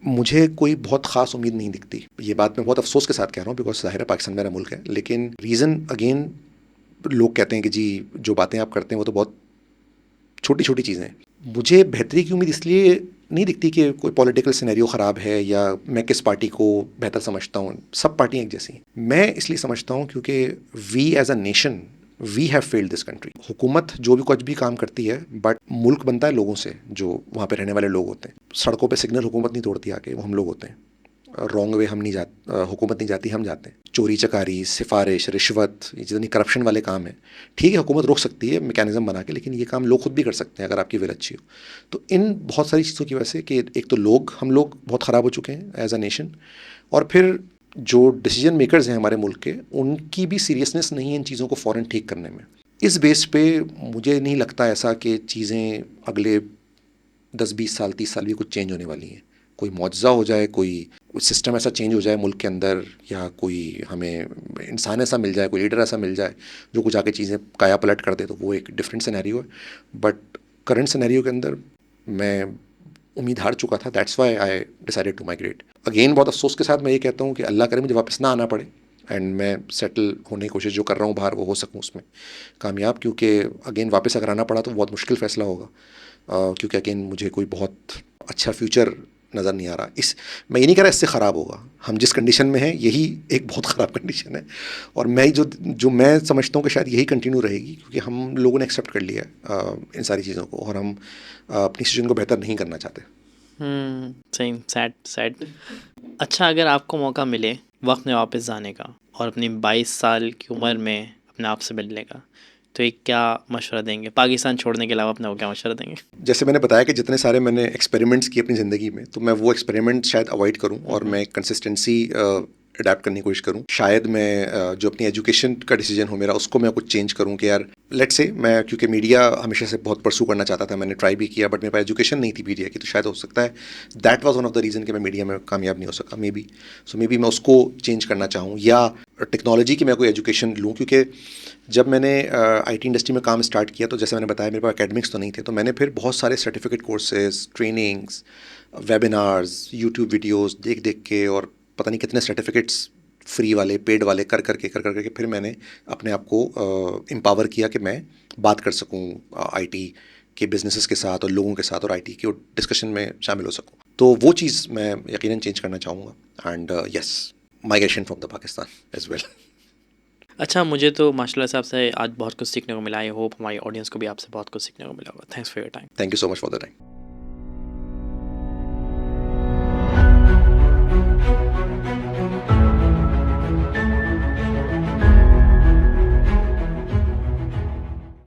मुझे कोई बहुत ख़ास उम्मीद नहीं दिखती। ये बात मैं बहुत अफसोस के साथ कह रहा हूँ, बिकॉज ज़ाहिर है पाकिस्तान मेरा मुल्क है। लेकिन रीज़न अगेन, लोग कहते हैं कि जी जो बातें आप करते हैं वो तो बहुत छोटी छोटी चीज़ें हैं। मुझे बेहतरी की उम्मीद इसलिए नहीं दिखती कि कोई पॉलिटिकल सिनेरियो ख़राब है या मैं किस पार्टी को बेहतर समझता हूँ। सब पार्टियाँ एक जैसी हैं। मैं इसलिए समझता हूँ क्योंकि we as a nation we have failed this country. हुकूमत जो भी कुछ भी काम करती है, बट मुल्क बनता है लोगों से, जो वहाँ पे रहने वाले लोग होते हैं। सड़कों पे सिग्नल हुकूमत नहीं तोड़ती आके, वो हम लोग होते हैं। रॉन्ग वे हम नहीं जाते, हुकूमत नहीं जाती, हम जाते हैं। चोरी चकारी, सिफारिश, रिश्वत, ये जितनी करप्शन वाले काम है, ठीक है हुकूमत रोक सकती है मैकेनिज्म बना के, लेकिन ये काम लोग खुद भी कर सकते हैं अगर आपकी विल अच्छी हो। तो इन बहुत सारी चीज़ों की वजह से कि एक तो हम लोग बहुत ख़राब हो चुके हैं एज अ नेशन, और फिर जो डिसीजन मेकर्स हैं हमारे मुल्क के, उनकी भी सीरियसनेस नहीं है इन चीज़ों को फ़ौरन ठीक करने में। इस बेस पे मुझे नहीं लगता ऐसा कि चीज़ें अगले 10-20 साल 30 साल भी कुछ चेंज होने वाली हैं। कोई मुआवजा हो जाए, कोई सिस्टम ऐसा चेंज हो जाए मुल्क के अंदर, या कोई हमें इंसान ऐसा मिल जाए, कोई लीडर ऐसा मिल जाए जो कुछ आके चीज़ें काया पलट कर दे, तो वो एक डिफरेंट सिनेरियो है। बट करंट सिनेरियो के अंदर मैं उम्मीद हार चुका था। That's why I decided to migrate. Again बहुत अफसोस के साथ मैं ये कहता हूँ कि अल्लाह करे मुझे वापस ना आना पड़े, एंड मैं सेटल होने की कोशिश जो कर रहा हूँ बाहर, वो हो सकूँ उसमें कामयाब। क्योंकि अगेन वापस अगर आना पड़ा तो बहुत मुश्किल फ़ैसला होगा, क्योंकि अगेन मुझे कोई बहुत अच्छा फ्यूचर नज़र नहीं आ रहा। मैं ये नहीं कह रहा इससे ख़राब होगा, हम जिस कंडीशन में हैं यही एक बहुत ख़राब कंडीशन है, और मैं जो मैं समझता हूँ कि शायद यही कंटिन्यू रहेगी, क्योंकि हम लोगों ने एक्सेप्ट कर लिया है इन सारी चीज़ों को, और हम अपनी सिचुएशन को बेहतर नहीं करना चाहते।
सही, सैड। अच्छा, अगर आपको मौका मिले वक्त में वापस जाने का और अपनी 22 साल की उम्र में अपने आप से मिलने का, तो एक क्या मशवरा देंगे? पाकिस्तान छोड़ने के अलावा अपने को क्या मशवरा देंगे?
जैसे मैंने बताया कि जितने सारे मैंने एक्सपेरिमेंट्स किए अपनी ज़िंदगी में, तो मैं वो एक्सपेरिमेंट शायद अवॉइड करूं, और मैं कंसिस्टेंसी अडेप्ट करने की कोशिश करूं। शायद मैं जो अपनी एजुकेशन का डिसीजन हो मेरा, उसको मैं कुछ चेंज करूं कि यार लेट्स से मैं, क्योंकि मीडिया हमेशा से बहुत परसू करना चाहता था, मैंने ट्राई भी किया, बट मेरे पास एजुकेशन नहीं थी मीडिया की, तो शायद हो सकता है that was one of the reason कि मैं मीडिया में कामयाब नहीं हो सका, मे बी मैं उसको चेंज करना चाहूँ, या टेक्नोलॉजी की मैं कोई एजुकेशन लूँ। क्योंकि जब मैंने IT इंडस्ट्री में काम स्टार्ट किया, तो जैसे मैंने बताया मेरे पास एकेडमिक्स तो नहीं थे, तो मैंने फिर बहुत सारे certificate courses, trainings, webinars, YouTube videos देख देख के, और पता नहीं कितने सर्टिफिकेट्स फ्री वाले पेड वाले कर करके फिर मैंने अपने आप को एम्पावर किया कि मैं बात कर सकूं IT के बिजनेसेस के साथ और लोगों के साथ, और IT के डिस्कशन में शामिल हो सकूं। तो वो चीज़ मैं यकीनन चेंज करना चाहूँगा। And yes, migration from the Pakistan as well.
अच्छा, मुझे तो माशाल्लाह से आपसे आज बहुत कुछ सीखने को मिला। आई होप हमारी ऑडियंस को भी आपसे बहुत कुछ सीखने को मिला होगा। Thanks for your time.
Thank you so much for the time.